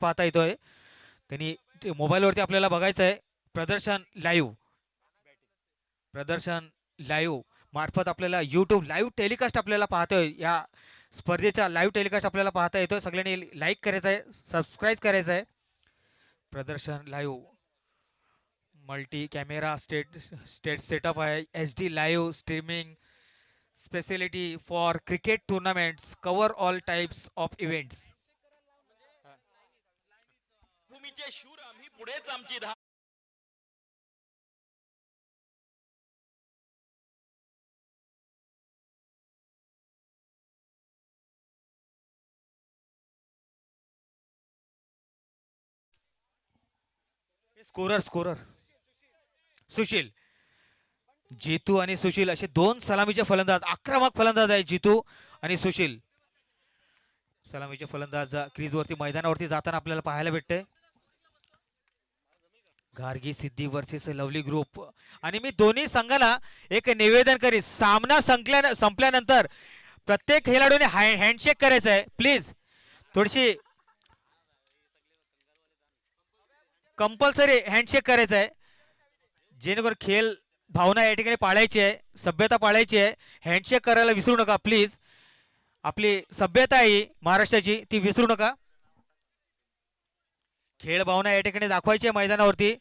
पाहता येतोय. त्यांनी मोबाईलवरती आपल्याला बघायचं आहे. प्रदर्शन लाईव्ह मार्फत आपल्याला यूट्यूब लाईव्ह टेलिकास्ट आपल्याला पाहतोय. या स्पर्धेचा लाईव्ह टेलिकास्ट आपल्याला पाहता येतोय. सगळ्यांनी लाईक करायचं आहे, सबस्क्राईब करायचं आहे. प्रदर्शन live multi camera state setup आहे. HD live streaming speciality for cricket tournaments cover all types of events. भूमीचे शूर आम्ही पुढेच आमची धाव. स्कोरर सुशील, जितू आणि सुशील असे दोन सलामीचे फलंदाज, आक्रमक फलंदाज आहे जितू आणि सुशील. सलामीचे फलंदाज क्रीजवरती मैदानावरती जाताना आपल्याला पाहायला भेटते. Gargi Siddhi versus lovely group. आणि मी दोन्ही संघाला एक निवेदन करीन, सामना संपल्यानंतर प्रत्येक खेळाडूने हँडशेक करायचा आहे. प्लीज थोडीशी कंपल्सरी हँडशेक करायचा आहे, जेणेकरून खेळ भावना या ठिकाणी पाळायची आहे, सभ्यता पाळायची आहे. हँडशेक करायला विसरू नका प्लीज. आपली सभ्यता आहे महाराष्ट्राची, ती विसरू नका. खेळ भावना या ठिकाणी दाखवायची आहे मैदानावरती.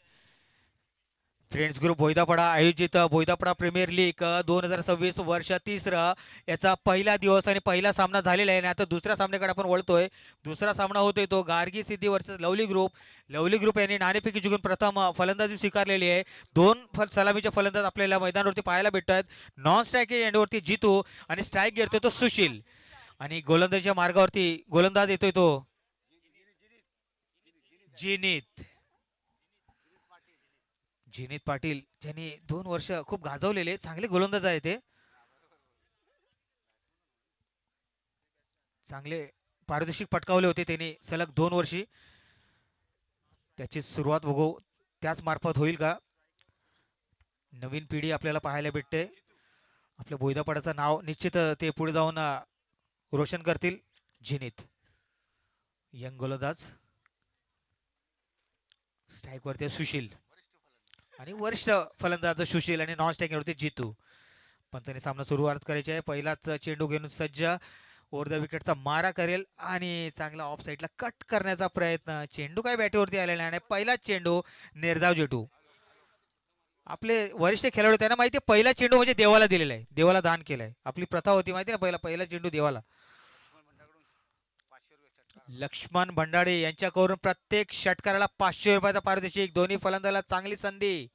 फ्रेंड्स ग्रुप बोईदापाडा आयोजित बोईदापाडा प्रीमियर लीग 2026 वर्ष 3 याचा पहिला दिवस आणि पहिला सामना झालेला आहे. आणि आता दुसऱ्या सामन्याकडे आपण वळतोय. दुसरा सामना होतोय तो Gargi Siddhi versus lovely group. Lovely group यांनी नाणेफेकी जिंकून प्रथम फलंदाजी स्वीकारलेली आहे. दोन सलामीचे फलंदाज आपल्याला मैदानावरती पाहायला भेटत आहेत. नॉन स्ट्राईक एंडवरती जितू आणि स्ट्राईक घेतोय तो सुशील. आणि गोलंदाजीच्या मार्गावरती गोलंदाज येतोय तो जिनीत पाटील, ज्यांनी 2 वर्ष खूप गाजवलेले चांगले गोलंदाज आहे. ते चांगले पारितोषिक पटकावले होते त्यांनी सलग 2 वर्षी. त्याची सुरुवात बघू त्याच मार्फत होईल का. नवीन पिढी आपल्याला पाहायला भेटते. आपल्या बोईदापाड्याचं नाव निश्चित ते पुढे जाऊन रोशन करतील. जिनीत यंग गोलंदाज, स्ट्राईकवरती सुशील आणि वरिष्ठ फलंदाज सुशील आणि नॉन स्ट्राईकवरती जितू. पण त्यांनी सामना सुरुवात करायची आहे. पहिलाच चेंडू घेऊन सज्ज, ओव्हर द विकेटचा मारा करेल आणि चांगला ऑफ साईडला कट करण्याचा प्रयत्न. चेंडू काय बॅटवरती आलेला आणि पहिलाच चेंडू निर्धाव जेटू. आपले वरिष्ठ खेळाडू त्यांना माहिती आहे पहिला चेंडू म्हणजे देवाला दिलेला आहे, देवाला दान केलंय. आपली प्रथा होती माहिती ना, पहिला चेंडू देवाला. लक्ष्मण भंडारे यांच्याकडून प्रत्येक षटकाराला 500 रुपयाचा पारितोषिक. दोन्ही फलंदाजाला चांगली संधी,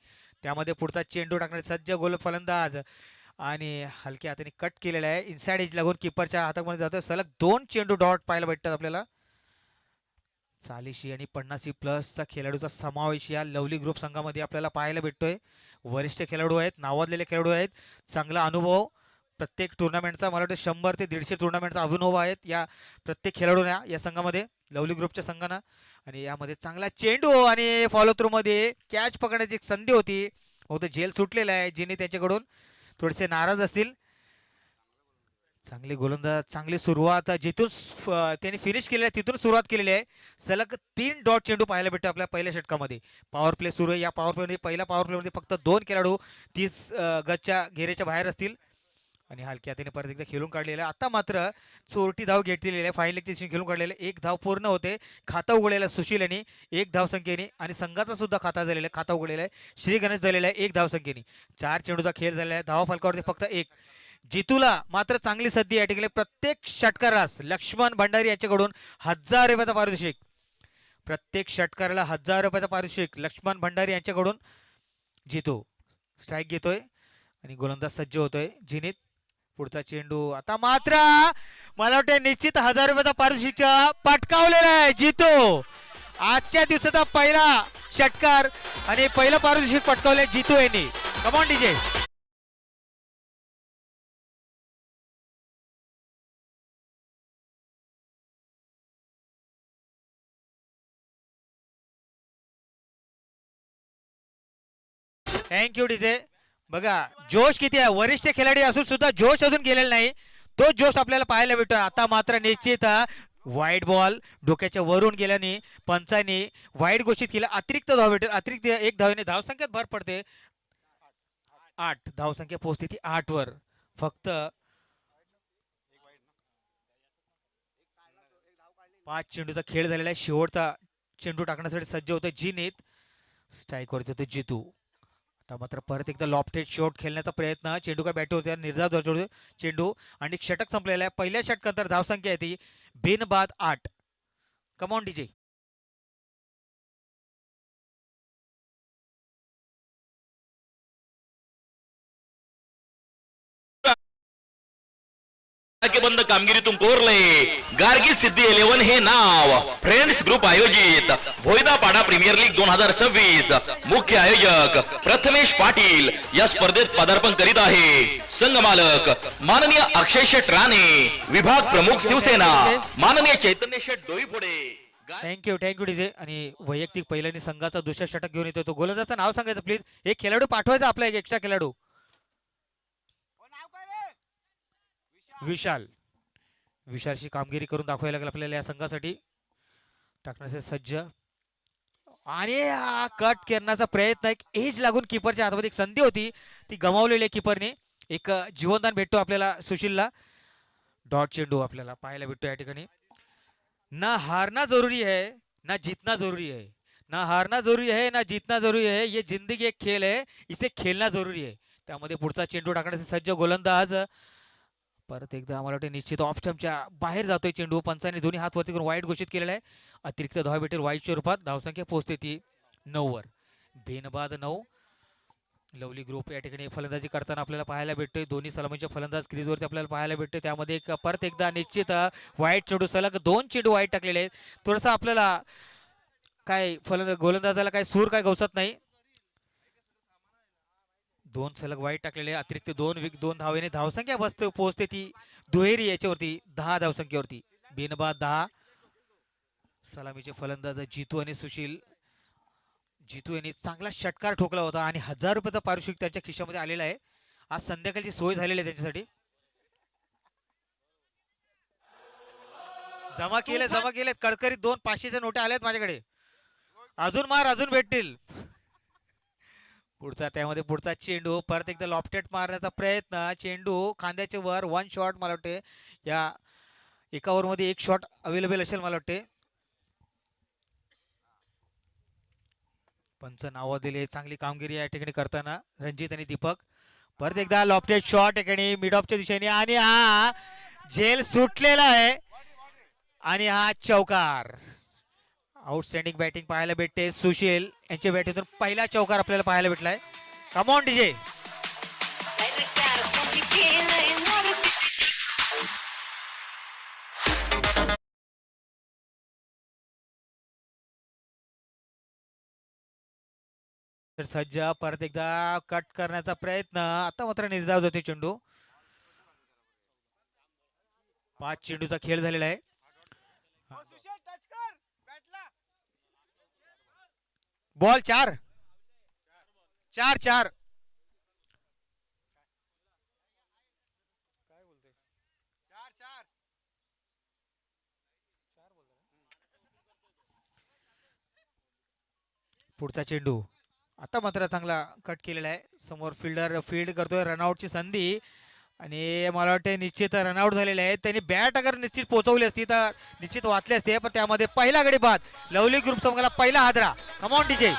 त्यामध्ये पुढचा चेंडू टाकणारे सज्ज गोल फलंदाज आणि हलक्या हाताने कट केलेला आहे. इनसाइड एज लागून किपरच्या हातामध्ये जातो. सलग 2 चेंडू डॉट पाहायला भेटतात आपल्याला. 40 आणि 50 प्लसचा खेळाडूचा समावेश या लवली ग्रुप संघामध्ये आपल्याला पाहायला भेटतोय. वरिष्ठ खेळाडू आहेत, नावाजलेले खेळाडू आहेत, चांगला अनुभव प्रत्येक टुर्नामेंटचा. मला वाटतं 100 ते 150 टुर्नामेंटचा अनुभव आहेत या प्रत्येक खेळाडूंना या संघामध्ये, लवली ग्रुपच्या संघांना. आणि यामध्ये चांगला चेंडू आणि फॉलो थ्रू मध्ये कॅच पकडण्याची एक संधी होती, तो झेल सुटलेला आहे. जिने त्याच्याकडून थोडेसे नाराज असतील. चांगले गोलंदाज, चांगली सुरुवात जिथून त्यांनी फिनिश केलेली आहे तिथून सुरुवात केलेली आहे. सलग 3 डॉट चेंडू पाहायला भेटतो आपल्या पहिल्या षटकामध्ये. पॉवर प्ले सुरू आहे. या पॉवर प्ले मध्ये पहिल्या पॉवर प्ले मध्ये फक्त 2 खेळाडू 30 गजच्या घेरेच्या बाहेर असतील. आणि हलक्या हाताने परत एकदा खेळून काढलेलं आहे. आता मात्र चोरटी धाव घेतलेली आहे. फायनल लेगची खेळून काढलेले, 1 धाव पूर्ण होते. खाता उघडलेला सुशील यांनी 1 धाव संख्येने आणि संघाचा सुद्धा खाता उघडलेला आहे. श्री गणेश झालेला आहे 1 धाव संख्येने. 4 चेंडूचा खेळ झालेला आहे. धावा फलकावरती फक्त 1. जितूला मात्र चांगली संधी या ठिकाणी. प्रत्येक षटकारास लक्ष्मण भंडारी यांच्याकडून 1000 रुपयाचा पारितोषिक. प्रत्येक षटकाराला 1000 रुपयाचा पारितोषिक लक्ष्मण भंडारी यांच्याकडून. जितू स्ट्राईक घेतोय आणि गोलंदाज सज्ज होतोय. जिनीत पुढचा चेंडू. आता मात्र मला वाटतं निश्चित 1000 रुपयाचा पारितोषिक पटकावलेला आहे जितू. आजच्या दिवसाचा पहिला षटकार आणि पहिलं पारितोषिक पटकावलंय जितू यांनी. Come on DJ. Thank you DJ. बघा जोश किती आहे. वरिष्ठ खेळाडू असून सुद्धा जोश अजून गेलेला नाही, तो जोश आपल्याला पाहायला भेटतो. आता मात्र निश्चित वाईट बॉल डोक्याच्या वरून गेल्याने पंचाने वाईट घोषित केला. अतिरिक्त धाव भेटेल. अतिरिक्त एक धावेने धावसंख्येत भर पडते. 8 धावसंख्या पोहोचते ती 8 वर. फक्त 5 चेंडूचा खेळ झालेला आहे. शेवटचा चेंडू टाकण्यासाठी सज्ज होतं जिनीत. स्ट्राईक वरती होतं जितू. आता मात्र परत एकदा लॉफ्टेड शॉट खेळण्याचा प्रयत्न. चेंडू काय बॅट होते निर्धाव चेंडू आणि षटक संपलेला आहे. पहिल्या षटकानंतर धावसंख्या आहे ती बिनबाद 8. Come on DJ. बंद कामगिरीतून कोरले. गार्गी सिद्धी 11 हे नाव फ्रेंड्स ग्रुप आयोजित भोयदापाडा प्रीमियर लीग 2026. मुख्य आयोजक प्रथमेश पाटील या स्पर्धेत पदार्पण करीत आहे. संघ मालक माननीय अक्षय शेठ राणे. विभाग प्रमुख शिवसेना माननीय चैतन्य शेठ डोईफोडे. Thank you DJ. आणि वैयक्तिक पहिल्याने संघाचा दुसरा षटक घेऊन येतो. तो गोलंदाजाचं नाव सांगायचं प्लीज. एक खेळाडू पाठवायचा आपला, एक एक्स्ट्रा खेळाडू. विशाल. विशालशी कामगिरी करून दाखवायला लागेल आपल्याला या संघासाठी. टाकण्याचे सज्ज आणि कट करण्याचा प्रयत्न. एक एज लागून किपरच्या हातामध्ये एक संधी होती ती गमावलेली आहे किपरने. एक जीवनदान भेटतो आपल्याला सुशीलला. डॉट चेंडू आपल्याला पाहायला भेटतो या ठिकाणी. ना हारना जरूरी है ना जीतना जरूरी है. ना हारना जरूरी है ना जीतना जरूरी है. ये जिंदगी एक खेल है, इसे खेळना जरूरी है. त्यामध्ये पुढचा चेंडू टाकण्याचे सज्ज गोलंदाज. परत एकदा मला वाटतं निश्चित ऑफ स्टंपच्या बाहेर जातोय चेंडू. पंचाने दोन्ही हात वरती करून वाईट घोषित केलेला आहे. अतिरिक्त धाव भेटेल वाईटच्या रूपात. धावसंख्या पोहोचते ती 9 वर. बिनबाद 9. लवली ग्रुप या ठिकाणी फलंदाजी करताना आपल्याला पाहायला भेटतोय. दोन्ही सलामीचे फलंदाज क्रीजवरती आपल्याला पाहायला भेटतोय. त्यामध्ये एक परत एकदा निश्चित वाईट चेंडू. सलग 2 चेंडू वाईट टाकलेले आहेत. थोडंसं आपल्याला काय गोलंदाजाला काय सूर काय गवसत नाही. 2 सलग वाईट टाकलेले. अतिरिक्त 2 धावेने धावसंख्या पोहोचते ती दुहेरी याच्यावरती 10 धावसंख्येवरती. बिनबाद 10. सलामीचे फलंदाज जितू आणि सुशील. जितू यांनी चांगला षटकार ठोकला होता आणि 1000 रुपयाचा पारितोषिक त्यांच्या खिशामध्ये आलेला आहे. आज संध्याकाळची सोय झालेली आहे त्यांच्यासाठी. जमा केलेत कडकडीत 2 500च्या नोटा आल्यात माझ्याकडे. अजून मार अजून भेटतील. पुढचा चेंडू परत एकदा लॉफ्टेड मारण्याचा प्रयत्न. चेंडू खांद्याच्या वर. 1 शॉट मला वाटते या एका ओव्हरमध्ये 1 शॉट अवेलेबल असेल मला वाटते. पंच नाव दिले. चांगली कामगिरी या ठिकाणी करताना रणजित आणि दीपक. परत एकदा लॉफ्टेड शॉट ठिकाणी मिड ऑफच्या दिशेने आणि हा झेल सुटलेला आहे आणि हा चौकार. आउटस्टँडिंग बॅटिंग पाहायला भेटते. सुशील यांच्या बॅटिंगतून पहिला चौकार आपल्याला पाहायला भेटलाय. Come on DJ. तर सज्ज परत एकदा कट करण्याचा प्रयत्न. आता मात्र निर्धाव जाते चेंडू. 5 चेंडूचा खेळ झालेला आहे. बॉल 4 4 4. पुढचा चेंडू. आता मात्र चांगला कट केलेला आहे. समोर फिल्डर फील्ड करतोय. रनआउटची संधी आणि मला वाटतं निश्चित रनआउट झालेले आहे. त्यांनी बॅट अगर निश्चित पोहोचवली असती तर निश्चित वाचले असते. पण त्यामध्ये पहिला गडी बाद. लवली ग्रुप संघाला पहिला हादरा. Come on DJ.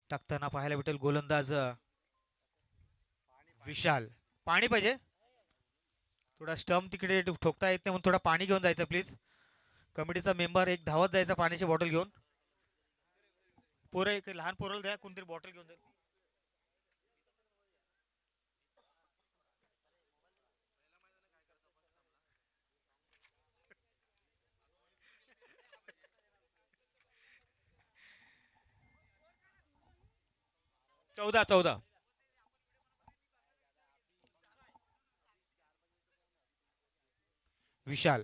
टाकताना पाहायला भेटेल गोलंदाज विशाल. पाणी पाहिजे. थोडा स्टंप तिकडे ठोकता येत नाही म्हणून थोडा पाणी घेऊन जायचं प्लीज. कमिटीचा मेंबर एक धावत जायचा पाण्याची बॉटल घेऊन. पोरं एक लहान पोराला द्या कोणतरी बॉटल घेऊन जाईल. चौदा 14. विशाल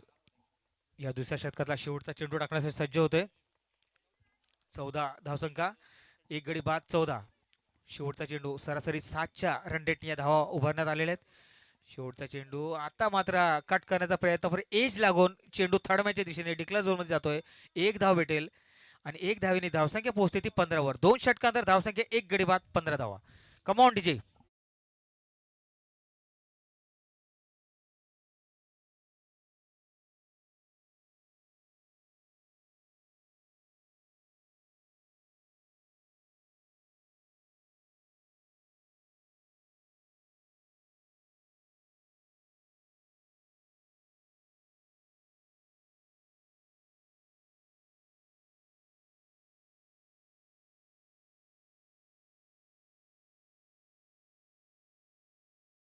या दुसऱ्या षटकातला शेवटचा चेंडू टाकण्यासाठी सज्ज होते. 14 धावसंख्या, एक गडी बाद 14. शेवटचा चेंडू सरासरी 7च्या रन रेटने या धावा उभारण्यात आलेल्या आहेत. शेवटचा चेंडू आता मात्र कट करण्याचा प्रयत्न, पर एज लागून चेंडू थर्ड मॅचच्या दिशेने डिक्लेअर झोन मध्ये जातोय. एक धाव भेटेल आणि एक धावेने धावसंख्या पोहोचते ती 15 वर. 2 षटकांतर धावसंख्या, एक गडी बाद 15 धावा. Come on DJ.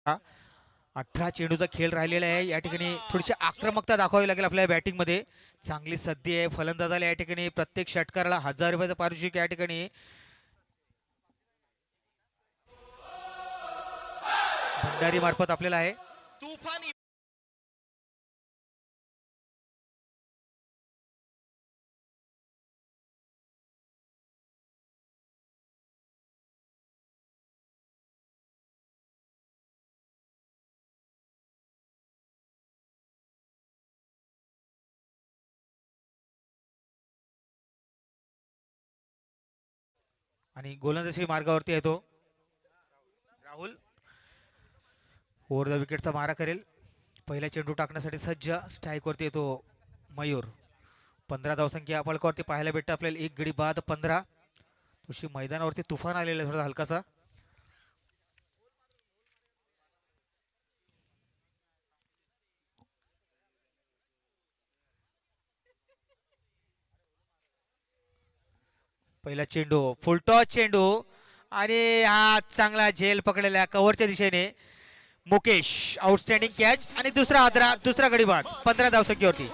हा 18 चेंडूचा खेळ राहिलेला आहे. या ठिकाणी थोडीशी आक्रमकता दाखवावी लागेल आपल्या बॅटिंग मध्ये. चांगली सद्दी आहे फलंदाजाला. या ठिकाणी प्रत्येक षटकाराला 1000 रुपयाचं पारितोषिक या ठिकाणी भंडारी मार्फत आपल्याला आहे. तुफान आणि गोलंदाजी मार्गावरती आहे तो राहुल. ओव्हर द विकेटचा मारा करेल. पहिला चेंडू टाकण्यासाठी सज्ज. स्ट्राईक वरती येतो मयूर. 15 धावसंख्या फलकावरती पाहायला भेटतं आपल्याला. एक गडी बाद 15. तुशी मैदानावरती तुफान आलेला आहे थोडा हलकासा. पहिला चेंडू फुलटॉस चेंडू आणि हा चांगला झेल पकडलेला कव्हरच्या दिशेने मुकेश. आउटस्टँडिंग कॅच आणि दुसरा आदरा, दुसरा गडी बाद 15 धावसंख्येवरती.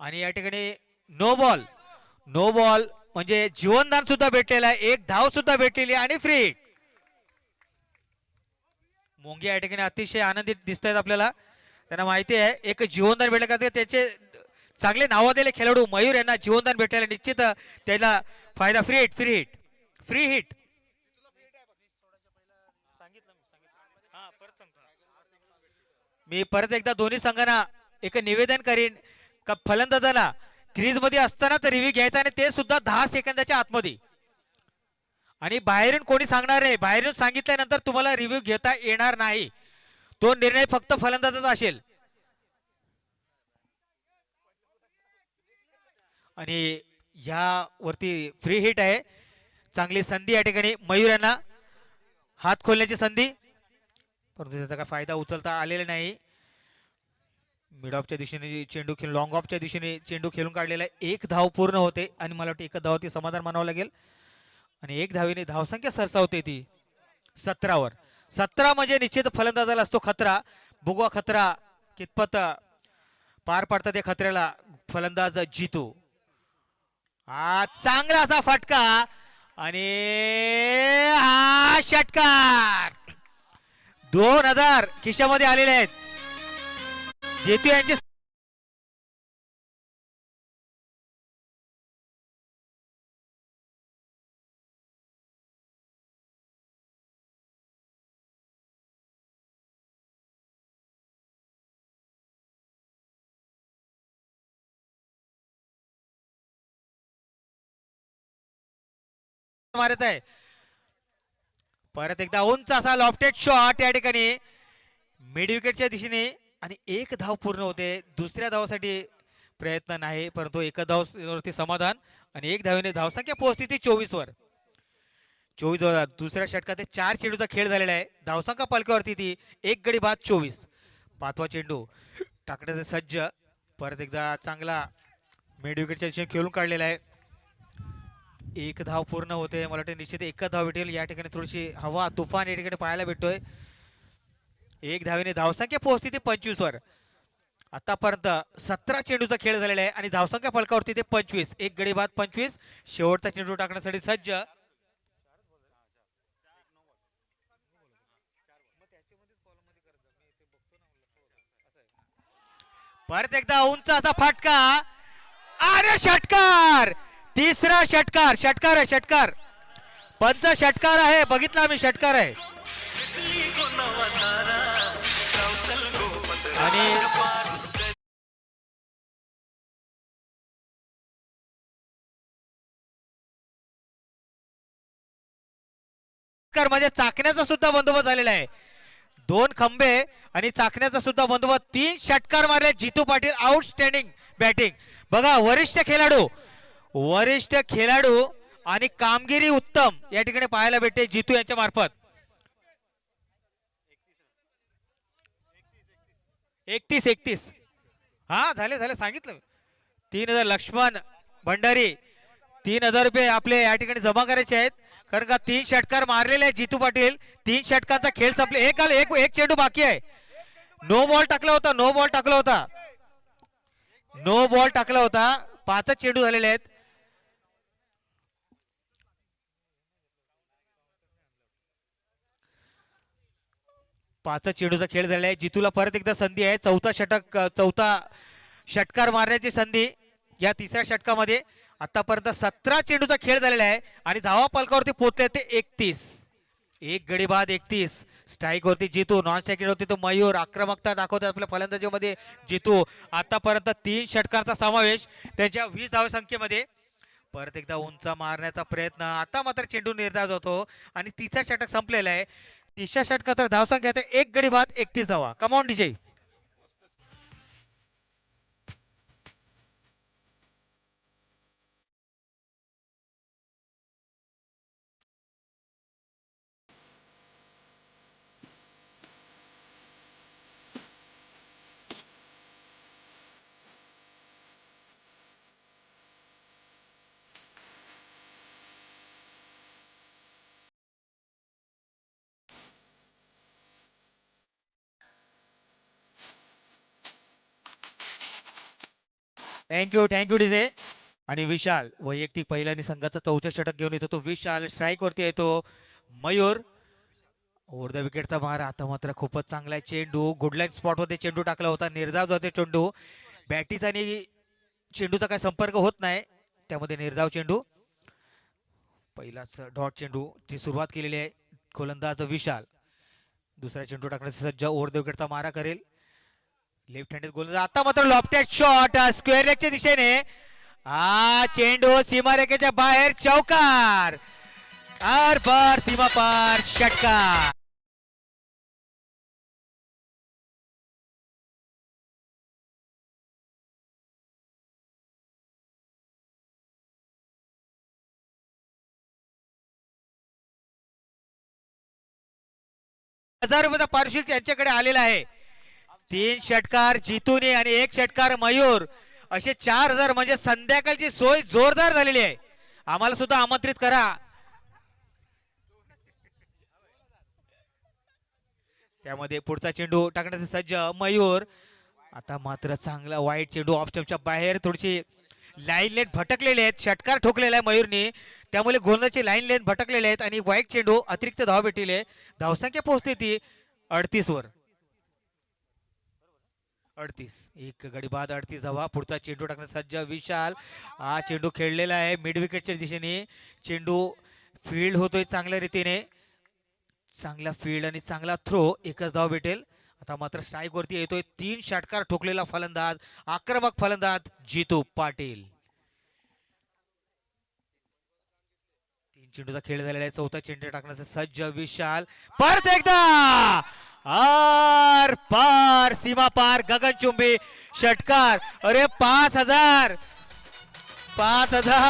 आणि या ठिकाणी नो बॉल. नो बॉल म्हणजे जीवनदान सुद्धा भेटलेलं आहे. एक धाव सुद्धा भेटलेली आणि फ्री हिट. मोंगी या ठिकाणी अतिशय आनंदित दिसत आहेत आपल्याला. त्यांना माहिती आहे एक जीवनदान भेटलं का त्याचे चांगले नावाजलेले खेळाडू मयूर यांना जीवनदान भेटायला निश्चित त्याला फायदा. Free hit, free hit, free hit. मी परत एकदा दोन्ही संघांना एक निवेदन करीन का फलंदाजाला क्रीज मध्ये असतानाच रिव्ह्यू घ्यायचा आणि ते सुद्धा 10 सेकंदाच्या आतमध्ये. आणि बाहेरून कोणी सांगणार आहे, बाहेरून सांगितल्यानंतर तुम्हाला रिव्ह्यू घेता येणार नाही. तो निर्णय फक्त फलंदाजाचा असेल. आणि यावरती फ्री हिट आहे. चांगली संधी या ठिकाणी मयूर यांना. हात खोलण्याची संधी, परंतु त्याचा काय फायदा उचलता आलेला नाही. मिड ऑफच्या दिशेने चेंडू खेळ, लॉंग ऑफच्या दिशेने चेंडू खेळून काढलेला आहे. एक धाव पूर्ण होते आणि मला वाटतं एक धावावरती समाधान मानावं लागेल. आणि एक धावेने धावसंख्या सरसावते ती 17वर. 17 म्हणजे निश्चित फलंदाजाला असतो खतरा. बुगवा खतरा कितपत पार पडतात त्या खतऱ्याला फलंदाज जितू. हा चांगला असा फटका आणि हा षटकार. 2000 खिशामध्ये आलेले आहेत जेतू यांचे. मारत आहे परत एकदा उंच असा लॉफ्टेड शॉट या ठिकाणी मिड विकेटच्या दिशेने आणि एक धाव पूर्ण होते. दुसऱ्या धावासाठी प्रयत्न नाही, परंतु एक धाववरती समाधान आणि एक धावेने धावसंख्या पोहोचली ती 24वर. 24 दुसऱ्या षटकात 4 चेंडूचा खेळ झालेला आहे. धावसंख्या पलकावरती ती एक गडी बाद 24. पाचवा चेंडू टाकण्याचे सज्ज, परत एकदा चांगला मिड विकेटच्या दिशेने खेळून काढलेला आहे. एक धाव पूर्ण होते. मला वाटतं निश्चित एकच धाव भेटेल. या ठिकाणी थोडीशी हवा तुफान या ठिकाणी पाहायला भेटतोय. एक धावेने धावसंख्या पोहोचते ते 25वर. आतापर्यंत 17 चेंडूचा खेळ झालेला आहे आणि धावसंख्या फलकावरती ते 25. एक गडी बाद 25. शेवटचा चेंडू टाकण्यासाठी सज्ज. परत एकदा उंच असा फटका. अरे षटकार. तिसरा षटकार. षटकार आहे षटकार. पंच षटकार आहे. बघितला मी षटकार आहे. आणि मध्ये चाकण्याचा सुद्धा बंदोबस्त झालेला आहे. 2 खंबे आणि चाकण्याचा सुद्धा बंदोबस्त. 3 षटकार मारले जितू पाटील. Outstanding batting. बघा वरिष्ठ खेळाडू आणि कामगिरी उत्तम या ठिकाणी पाहायला भेटते जितू यांच्या मार्फत. 31. हा झाले सांगितलं. 3000 लक्ष्मण भंडारी 3000 रुपये आपले या ठिकाणी जमा करायचे आहेत, कारण का 3 षटकार मारलेले आहेत जितू पाटील. 3 षटकांचा खेळ संपले. एक चेंडू बाकी आहे. नो बॉल टाकला होता. नो बॉल टाकला होता. 5 चेंडू झालेले आहेत. पाच चेंडूचा खेळ झालेला आहे. जितूला परत एकदा संधी आहे. चौथा षटकार मारण्याची संधी या तिसऱ्या षटकामध्ये. आतापर्यंत 17 चेंडूचा खेळ झालेला आहे आणि धावा पलकावरती पोहोचले ते 31. एक गडी बाद 31. स्ट्राईक वरती जितू. नॉन स्ट्राईक होती तो मयूर. आक्रमकता दाखवतात आपल्या फलंदाजीमध्ये जितू. आतापर्यंत 3 षटकांचा समावेश त्यांच्या 20 धाव संख्येमध्ये. परत एकदा उंच मारण्याचा प्रयत्न. आता मात्र चेंडू निर्धाव होतो आणि तिसरा षटक संपलेला आहे. तिसऱ्या षटकात तर धावसंख्या एक गडी बाद 31 धावा. कमावून डीजे. Thank you DJ. आणि विशाल वैयक्तिक पहिल्याने संघाचा 4थं षटक घेऊन येतो तो विशाल. स्ट्राईक वरती येतो मयूर. ओव्हर द विकेटचा मार. आता मात्र खूपच चांगला आहे चेंडू. गुडलाईन स्पॉट मध्ये चेंडू टाकला होता. निर्धाव जाते चेंडू. बॅटीचा आणि चेंडूचा काय संपर्क होत नाही, त्यामध्ये निर्धाव चेंडू. पहिलाच डॉट चेंडू ची सुरुवात केलेली आहे गोलंदाज विशाल. दुसरा चेंडू टाकण्याचा सज्ज. ओव्हर द विकेटचा मारा करेल लेफ्ट हँडेड गोलंदाज. आता मात्र लॉफ्टेड शॉट स्क्वेअर लेगच्या दिशेने. हा चेंडू सीमारेखेच्या बाहेर. चौकार. सीमा पार षटकार. 1000 रुपयाचा पारितोषिक यांच्याकडे आलेला आहे. 3 षटकार जितूने आणि 1 षटकार मयूर असे 4000 म्हणजे संध्याकाळची सोय जोरदार झालेली आहे. आम्हाला सुद्धा आमंत्रित करा. त्यामध्ये पुढचा चेंडू टाकण्याचे सज्ज मयूर. आता मात्र चांगला वाईट चेंडू ऑफ स्टंपच्या बाहेर थोडीशी लाईन लेन भटकलेले आहेत. षटकार ठोकलेला आहे मयूरने, त्यामुळे गोलंदाजी लाईन लेन भटकलेले आहेत आणि वाईट चेंडू अतिरिक्त धाव भेटले. धावसंख्या पोहोचते ती 38 वर. 38 एक गडी बाद 38 धावा. पुढचा चेंडू टाकण्यास सज्ज विशाल. हा चेंडू खेळलेला आहे मिड विकेटच्या दिशेने. चेंडू फील्ड होतोय चांगल्या रीतीने. चांगला फील्ड आणि चांगला थ्रो. एकच धाव भेटेल. आता मात्र स्ट्राईक वरती येतोय 3 षटकार ठोकलेला फलंदाज, आक्रमक फलंदाज जितू पाटील. 3 चेंडूचा खेळ झालेला आहे. चौथा चेंडू टाकण्याचा सज्ज विशाल. परत एकदा आर पार सीमा पार गगनचुंबी षटकार. अरे 5000 5000.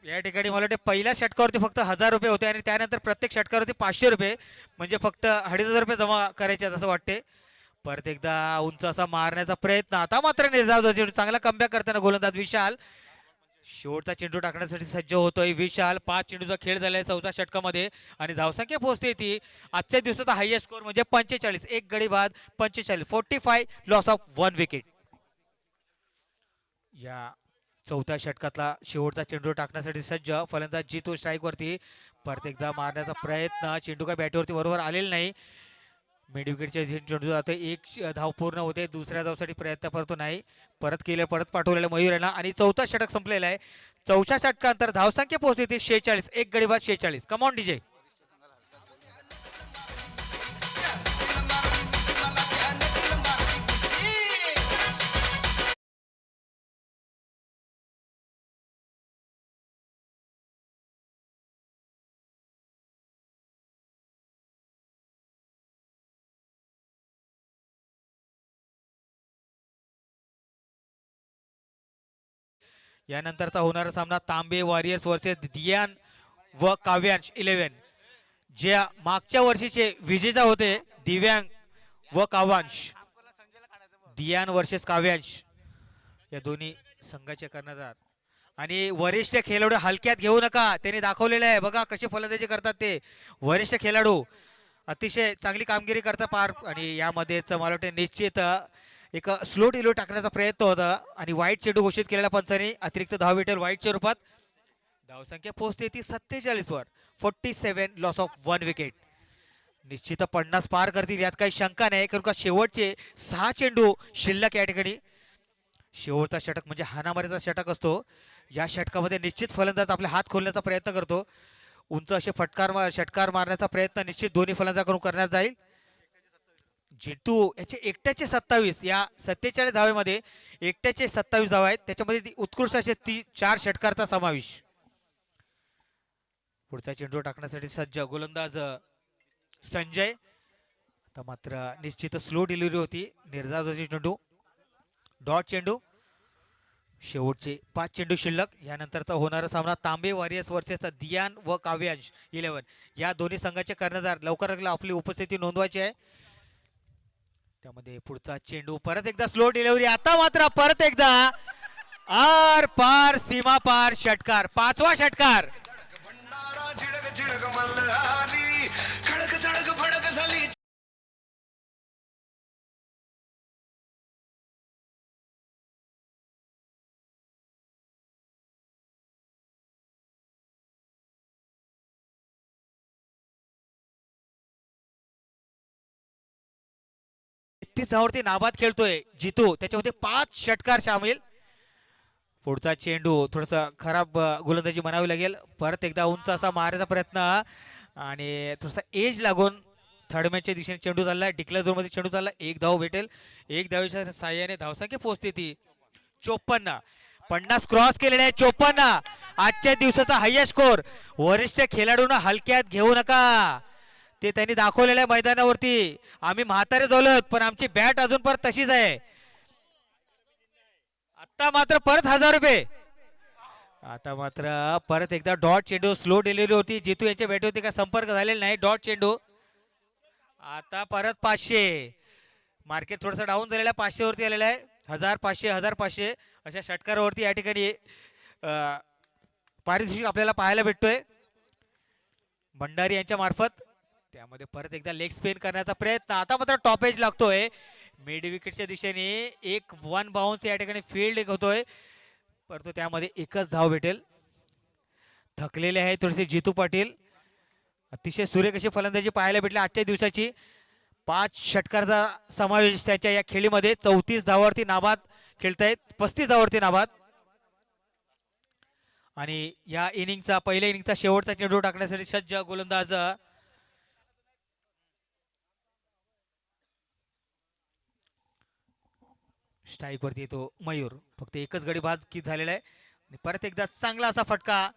या ठिकाणी मला वाटते पहिल्या षटकावरती फक्त 1000 रुपये होते आणि त्यानंतर प्रत्येक षटकावरती 500 रुपये म्हणजे फक्त 2500 रुपये जमा करायचे असं वाटते. परत एकदा उंच असा मारण्याचा प्रयत्न. आता मात्र निर्धाव चेंडू. चांगला कमबॅक करताना गोलंदाज विशाल. शेवटचा चेंडू टाकण्यासाठी सज्ज होतोय विशाल. 5 चेंडूचा खेळ झालाय चौथ्या षटकामध्ये आणि धावसंख्या पोहोचते ती आजच्या दिवसाचा हायएस्ट स्कोर म्हणजे 45. एक गडी बाद 45. 45 लॉस ऑफ 1 विकेट. या चौथ्या षटकातला शेवटचा चेंडू टाकण्यासाठी सज्ज फलंदाज जितू स्ट्राईक वरती. परत एकदा मारण्याचा प्रयत्न. चेंडू काय बॅटवरती बरोबर आलेला नाही. मिड विकेटच्या चेंडू जातो. एक धाव पूर्ण होते. दुसऱ्या धावसाठी प्रयत्न करतो नाही. परत केलं परत पाठवलेलं मयूर यांना आणि चौथा षटक संपलेला आहे. चौथ्या षटकानंतर धावसंख्या पोहोचते 46. एक गडी बाद 46. Come on DJ. यानंतरचा होणारा सामना तांबे वॉरियर्स वर्सेस दियान व काव्यांश 11. ज्या मागच्या वर्षीचे विजेता होते दिव्यांग व काव्यांश. दियान वर्सेस काव्यांश या दोन्ही संघाचे कर्णधार. आणि वरिष्ठ खेळाडू हलक्यात घेऊ नका. त्यांनी दाखवलेलं आहे बघा कशी फलंदाजी करतात ते वरिष्ठ खेळाडू. अतिशय चांगली कामगिरी करतात पार. आणि यामध्येच मला वाटतं निश्चित एक स्लो डिलो टाकण्याचा प्रयत्न होता आणि वाईट चेंडू घोषित केलेला पंचांनी. अतिरिक्त धाव भेटेल वाईटच्या रूपात. धावसंख्या पोहोचते ती 47 वर. 47 लॉस ऑफ 1 विकेट. निश्चित 50 पार करतील यात काही शंका नाही. कारण का शेवटचे 6 चेंडू शिल्लक या ठिकाणी. शेवटचा षटक म्हणजे हाणामारीचा षटक असतो. या षटकामध्ये निश्चित फलंदाज आपले हात खोलण्याचा प्रयत्न करतो. उंच असे षटकार मारण्याचा प्रयत्न निश्चित दोन्ही फलंदाजाकडून करण्यात जाईल. जितू याचे एकट्याचे 27. या 47 धावेमध्ये एकट्याचे 27 धावा आहेत. त्याच्यामध्ये उत्कृष्ट असे 4 षटकारचा समावेश. पुढचा चेंडू टाकण्यासाठी सज्ज गोलंदाज संजय. आता मात्र निश्चित स्लो डिलिव्हरी होती. निर्धावाची चेंडू डॉट चेंडू. शेवटचे 5 चेंडू शिल्लक. यानंतरचा होणारा सामना तांबे वॉरियर्स वर्सेस दियान व काव्यांश 11. या दोन्ही संघाचे कर्णधार लवकरच आपली उपस्थिती नोंदवायची आहे. त्यामध्ये पुढचा चेंडू परत एकदा स्लो डिलिव्हरी. आता मात्र परत एकदा आर पार सीमा पार षटकार. 5वा षटकार. धावावरती नाबाद खेळतोय जितू. त्याच्यामध्ये 5 षटकार सामील. पुढचा चेंडू थोडासा खराब गोलंदाजी म्हणावी लागेल. परत एकदा उंच असा मारायचा प्रयत्न आणि थोडासा एज लागून थर्ड मॅचच्या दिशेने चेंडू चाललाय. डिक्लेअर झोन मध्ये चेंडू चालला. एक धाव भेटेल. एक धावेच्या साह्याने धावसंख्या पोहोचते ती 54. 50 क्रॉस केलेले आहे. 54 आजच्या दिवसाचा हायएस्ट स्कोर. वरिष्ठ खेळाडूंना हलक्यात घेऊ नका, ते त्यांनी दाखवलेलं आहे मैदानावरती. आम्ही म्हातारे झालोत पण आमची बॅट अजून परत तशीच आहे. आता मात्र परत 1000 रुपये. आता मात्र परत एकदा डॉट चेंडू स्लो डिलिव्हरी होती. जितू यांच्या बॅटवरती काय संपर्क झालेला नाही. डॉट चेंडू. आता परत 500. मार्केट थोडंसं डाऊन झालेलं आहे. 500 वरती आलेलं आहे. 1500 1500 अशा षटकारावरती या ठिकाणी पारितोषिक आपल्याला पाहायला भेटतोय भंडारी यांच्या मार्फत. त्यामध्ये परत एकदा लेग स्पिन करण्याचा प्रयत्न. आता मात्र टॉपेज लागतोय मिड विकेटच्या दिशेने. एक 1 बाउन्स या ठिकाणी फील्ड होतोय, परंतु त्यामध्ये एकच धाव भेटेल. थकलेले आहे थोडेसे जितू पाटील. अतिशय सुरेख अशी फलंदाजी पाहायला भेटली आजच्या दिवसाची. 5 षटकाराचा समावेश त्याच्या या खेळीमध्ये. 34 धावावरती नाबाद खेळतायत. 35 धावावरती नाबाद. आणि या इनिंगचा पहिल्या इनिंगचा शेवटचा चेंडू टाकण्यासाठी सज्ज गोलंदाज स्ट्राईक वरती येतो मयूर. फक्त एकच गडी बाद की झालेला आहे. आणि परत एकदा चांगला असा फटका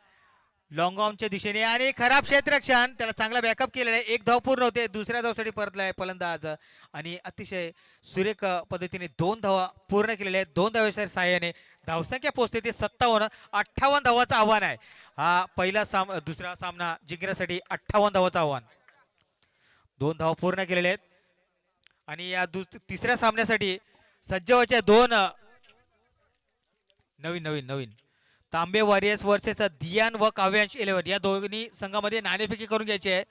लॉंग ऑनच्या दिशेने आणि खराब क्षेत्ररक्षण. त्याला चांगला बॅकअप केलेला आहे. एक धाव पूर्ण होते. दुसऱ्या धावसाठी परतलाय फलंदाज आणि अतिशय सुरेख पद्धतीने 2 धावा पूर्ण केलेल्या आहेत. 2 धावेच्या साहाय्याने धावसंख्या पोहोचते ते 57. 58 धावाचं आव्हान आहे. हा पहिला दुसरा सामना जिंकण्यासाठी 58 धावाचं आव्हान. 2 धावा पूर्ण केलेल्या आहेत. आणि या तिसऱ्या सामन्यासाठी सज्ज व्हायचे 2 नवीन तांबे वॉरियर्स वर्सेस दियान व काव्यांश 11 या दोन्ही संघामध्ये नाणेफेकी करून घ्यायची आहे.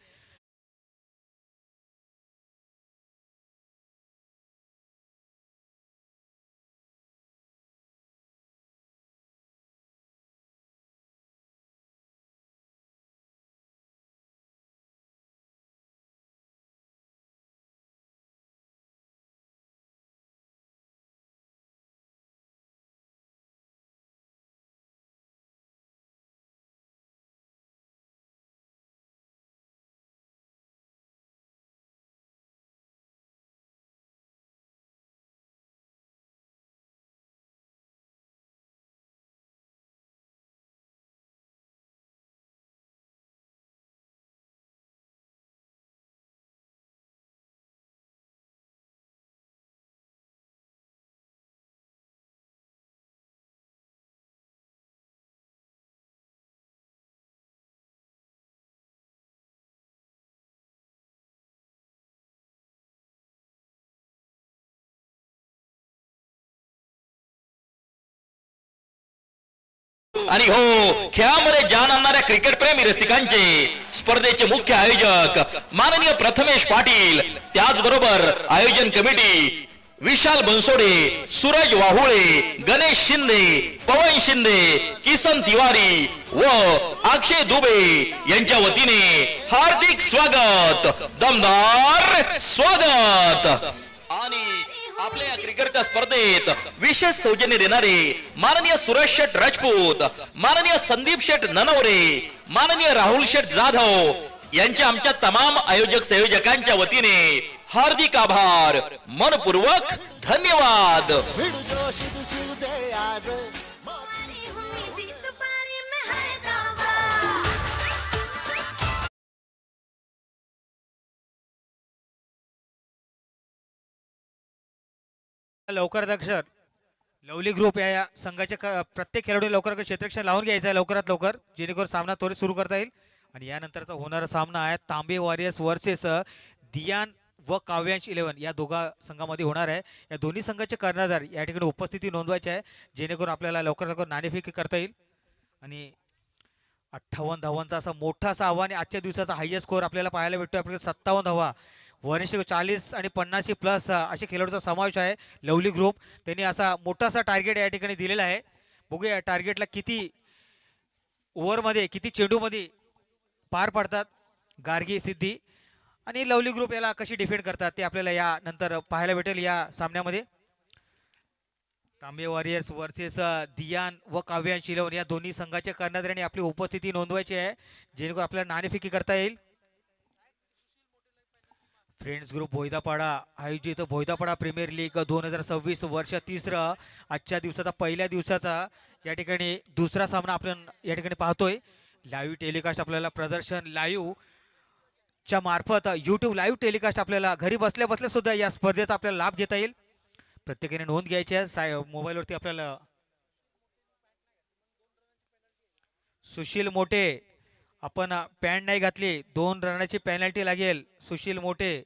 आणि हो, खेळामध्ये जाण आणणाऱ्या क्रिकेट प्रेमी रसिकांचे स्पर्धेचे मुख्य आयोजक माननीय प्रथमेश पाटील, त्याचबरोबर आयोजन कमिटी विशाल बनसोडे, सूरज वाहुळे, गणेश शिंदे, पवन शिंदे, किसन तिवारी व अक्षय दुबे यांच्या वतीने हार्दिक स्वागत, दमदार स्वागत. आणि आपल्या या क्रिकेटच्या स्पर्धेत विशेष सौजन्य देणारे माननीय सुरेश शेठ राजपूत, माननीय संदीप शेठ ननवरे, माननीय राहुल शेठ जाधव यांच्या आमच्या तमाम आयोजक संयोजकांच्या वतीने हार्दिक आभार, मनपूर्वक धन्यवाद. लवकर अक्षर लवली ग्रुप या संघाच्या प्रत्येक खेळाडू लवकर क्षेत्ररक्षण लावून घ्यायचं आहे लवकरात लवकर, जेणेकरून सामना त्वरित सुरू करता येईल. आणि यानंतरचा होणारा सामना आहे तांबे वॉरियर्स वर्सेस दियान व काव्यांश 11 या दोघा संघामध्ये होणार आहे. या दोन्ही संघाचे कर्णधार या ठिकाणी उपस्थिती नोंदवायची आहे, जेणेकरून आपल्याला लवकर लवकर नाणेफेक करता येईल. आणि 58 धावांचा असा मोठा असा आव्हान आजच्या दिवसाचा हायएस्ट स्कोर आपल्याला पाहायला भेटतो. आपल्याला 57 धावा, वरिष्ठ 40 आणि 50 प्लस असे खेळाडूंचा समावेश आहे. लवली ग्रुप त्यांनी असा मोठा असा टार्गेट या ठिकाणी दिलेला आहे. बघूया टार्गेटला किती ओव्हरमध्ये किती चेंडूमध्ये पार पडतात गार्गी, सिद्धी आणि लवली ग्रुप याला कशी डिफेंड करतात ते आपल्याला या नंतर पाहायला भेटेल या सामन्यामध्ये. तांबे वॉरियर्स वर्सेस दियान व काव्यांश 11 या दोन्ही संघाच्या कर्णधारांनी आपली उपस्थिती नोंदवायची आहे, जेणेकरून आपल्याला नाणेफेकी करता येईल. फ्रेंड्स ग्रुप भोयदापाडा आयोजित भोयदापाडा प्रीमियर लीग 2026 वर्ष 3 आजच्या दिवसाचा पहिल्या दिवसाचा या ठिकाणी दुसरा सामना आपण या ठिकाणी पाहतोय. लाईव्ह टेलिकास्ट आपल्याला प्रदर्शन लाईव्ह च्या मार्फत YouTube लाईव्ह टेलिकास्ट आपल्याला घरी बसल्या बसल्या सुद्धा या स्पर्धेचा आपल्याला लाभ घेता येईल. प्रत्येकाने नोंद घ्यायची आहे. मोबाईलवरती आपल्याला सुशील मोठे आपण पॅन्ट नाही घातली 2 रनाची पेनल्टी लागेल. सुशील मोठे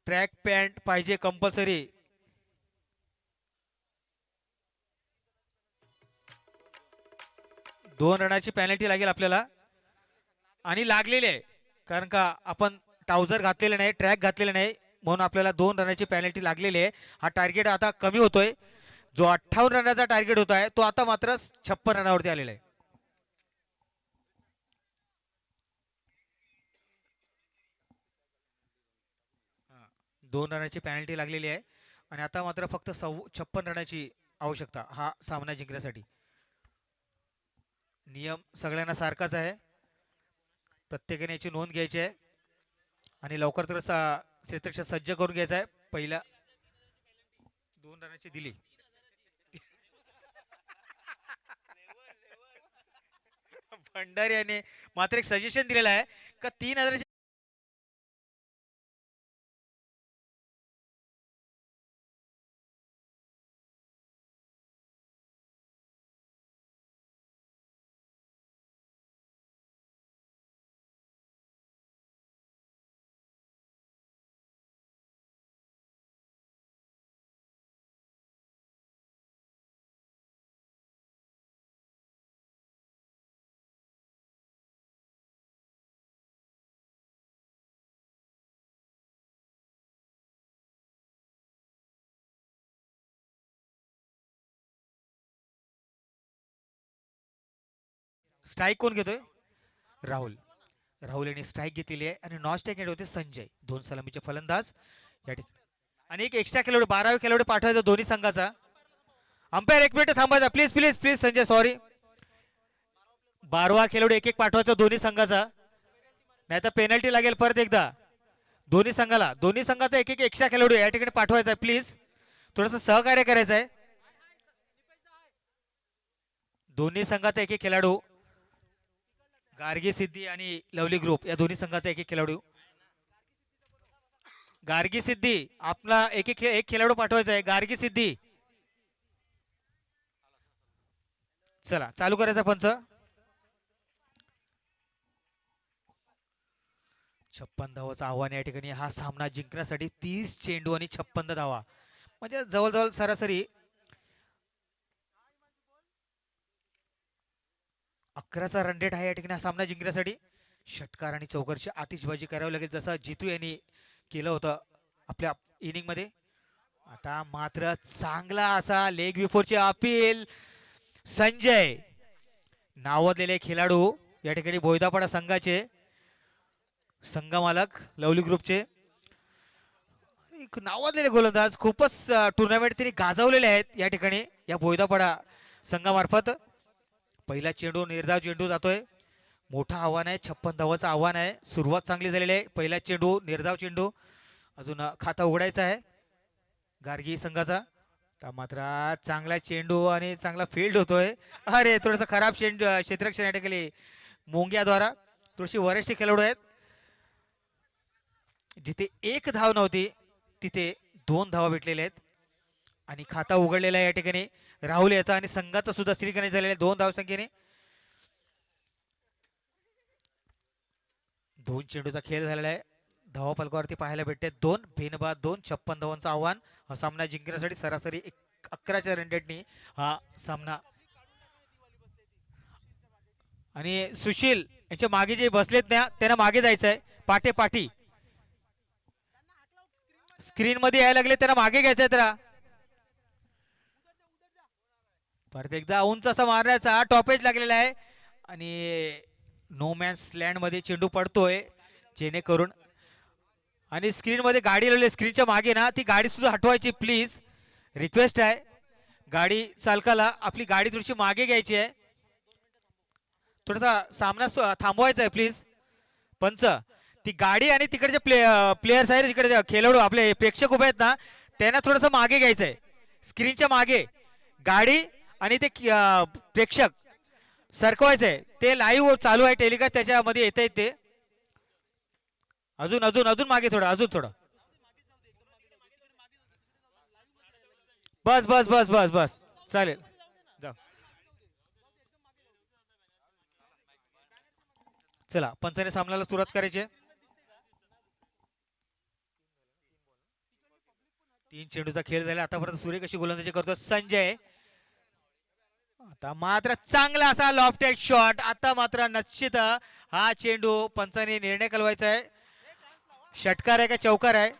ट्रॅक पॅन्ट पाहिजे कंपल्सरी. दोन रनाची पेनल्टी लागेल आपल्याला आणि लागलेली आहे कारण का आपण ट्राउझर घातलेले नाही ट्रॅक घातलेले नाही म्हणून आपल्याला 2 रनाची पेनल्टी लागलेली आहे. हा टार्गेट आता कमी होतोय. जो 58 रनाचा टार्गेट होता आहे तो आता मात्र 56 रनावरती आलेला आहे. दोन रनाची पेनल्टी लागलेली आहे आणि आता मात्र फक्त 56 रनाची आवश्यकता हा सामना जिंकण्यासाठी. नियम सगळ्यांना सारखाच आहे. प्रत्येकाने याची नोंद घ्यायची आहे आणि लवकर तर क्षेत्ररक्षण सज्ज करून घ्यायचा आहे. पहिला 2 रनाची दिली. भंडारी याने मात्र एक सजेशन दिलेलं आहे का 3000 स्ट्राईक कोण घेतोय? राहुल. राहुल यांनी स्ट्राईक घेतलेली आहे आणि नॉन स्ट्राईक होते संजय. 2 सलामीचे फलंदाज या ठिकाणी आणि एक एक्स्ट्रा खेळाडू 12वे खेळाडू पाठवायचा दोन्ही संघाचा. अंपायर 1 मिनिट थांबायचा please please please Sanjay sorry. 12वा खेळाडू एक पाठवायचा दोन्ही संघाचा नाही तर पेनल्टी लागेल परत एकदा दोन्ही संघाचा एक एक्स्ट्रा खेळाडू या ठिकाणी पाठवायचा आहे. प्लीज थोडंसं सहकार्य करायचं आहे. दोन्ही संघाचा एक खेळाडू गार्गी सिद्धी आणि लवली ग्रुप या दोन्ही संघाचा एक खेळाडू. गार्गी सिद्धी आपला एक खेळाडू पाठवायचा आहे. गार्गी सिद्धी चला चालू करायचा पंच. 56 धावाचं आव्हान या ठिकाणी. हा सामना जिंकण्यासाठी 30 चेंडू आणि 56 धावा म्हणजे जवळजवळ सरासरी 11चा रन रेट आहे या ठिकाणी. हा सामना जिंकण्यासाठी षटकार आणि चौकारची आतिषबाजी करावी लागेल जसं जितू यांनी केलं होतं आपल्या इनिंग मध्ये. आता मात्र चांगला असा लेग बिफोरची अपील. संजय नावाजलेले खेळाडू या ठिकाणी भोयदापाडा संघाचे संघ मालक लवली ग्रुपचे नावाजलेले गोलंदाज खूपच टुर्नामेंट त्यांनी गाजवलेले आहेत या ठिकाणी या भोयदापाडा संघामार्फत. पहिला चेंडू निर्धाव चेंडू जातोय. मोठा आव्हान आहे. 56 धावाचं आव्हान आहे. सुरुवात चांगली झालेली आहे. पहिला चेंडू निर्धाव चेंडू अजून खाता उघडायचा आहे गार्गी संघाचा. तर मात्र चांगला चेंडू आणि चांगला फील्ड होतोय. अरे थोडासा खराब चेंडू क्षेत्ररक्षण या ठिकाणी मोंग्याद्वारा. थोडीशी वरिष्ठ खेळाडू आहेत. जिथे 1 धाव नव्हती तिथे 2 धावा भेटलेल्या आहेत आणि खाता उघडलेला आहे या ठिकाणी राहुल याचा आणि संघाचा सुद्धा स्त्रीकरण झालेला आहे 2 धाव संख्येने. 2 चेंडूचा खेळ झालेला आहे. धावा फलकावरती पाहायला भेटते 2 बेनबाद 2. 56 धावांचं आव्हान. हा सामना जिंकण्यासाठी सरासरी 11च्या रन रेटनी हा सामना. आणि सुशील यांच्या मागे जे बसलेत ना त्यांना मागे जायचं आहे. पाठे पाठी स्क्रीन मध्ये यायला लागले त्यांना मागे घ्यायचंय. त्याला परत एकदा उंच असा मारण्याचा टॉपेज लागलेला आहे आणि नो मॅन्स लँड मध्ये चेंडू पडतोय जेणेकरून. आणि स्क्रीन मध्ये गाडी लावली स्क्रीनच्या मागे ना ती गाडी सुद्धा हटवायची प्लीज रिक्वेस्ट आहे. गाडी चालकाला आपली गाडी थोडीशी मागे घ्यायची आहे. थोडासा सामना थांबवायचा आहे प्लीज पंच. ती गाडी आणि तिकडचे प्लेयर्स आहेत तिकडे खेळाडू आपले प्रेक्षक उभे आहेत ना त्यांना थोडस मागे घ्यायचंय, स्क्रीनच्या मागे गाडी आणि ते प्रेक्षक सरकवायचंय. ते लाईव्ह चालू आहे टेलिकास्ट, त्याच्यामध्ये येत ते. अजून अजून अजून मागे थोडं, अजून थोडं. बस बस बस बस बस चालेल. जाऊ. चला पंचाने सामन्याला सुरुवात करायची. 3 चेंडूचा खेळ झाला आतापर्यंत. सूर्य कशी गोलंदाजी करतो संजय. आता मात्र चांगला असा लॉफ्टेड शॉट. आता मात्र निश्चित हा चेंडू पंचाने निर्णय कळवायचा आहे. षटकार आहे का चौकार आहे.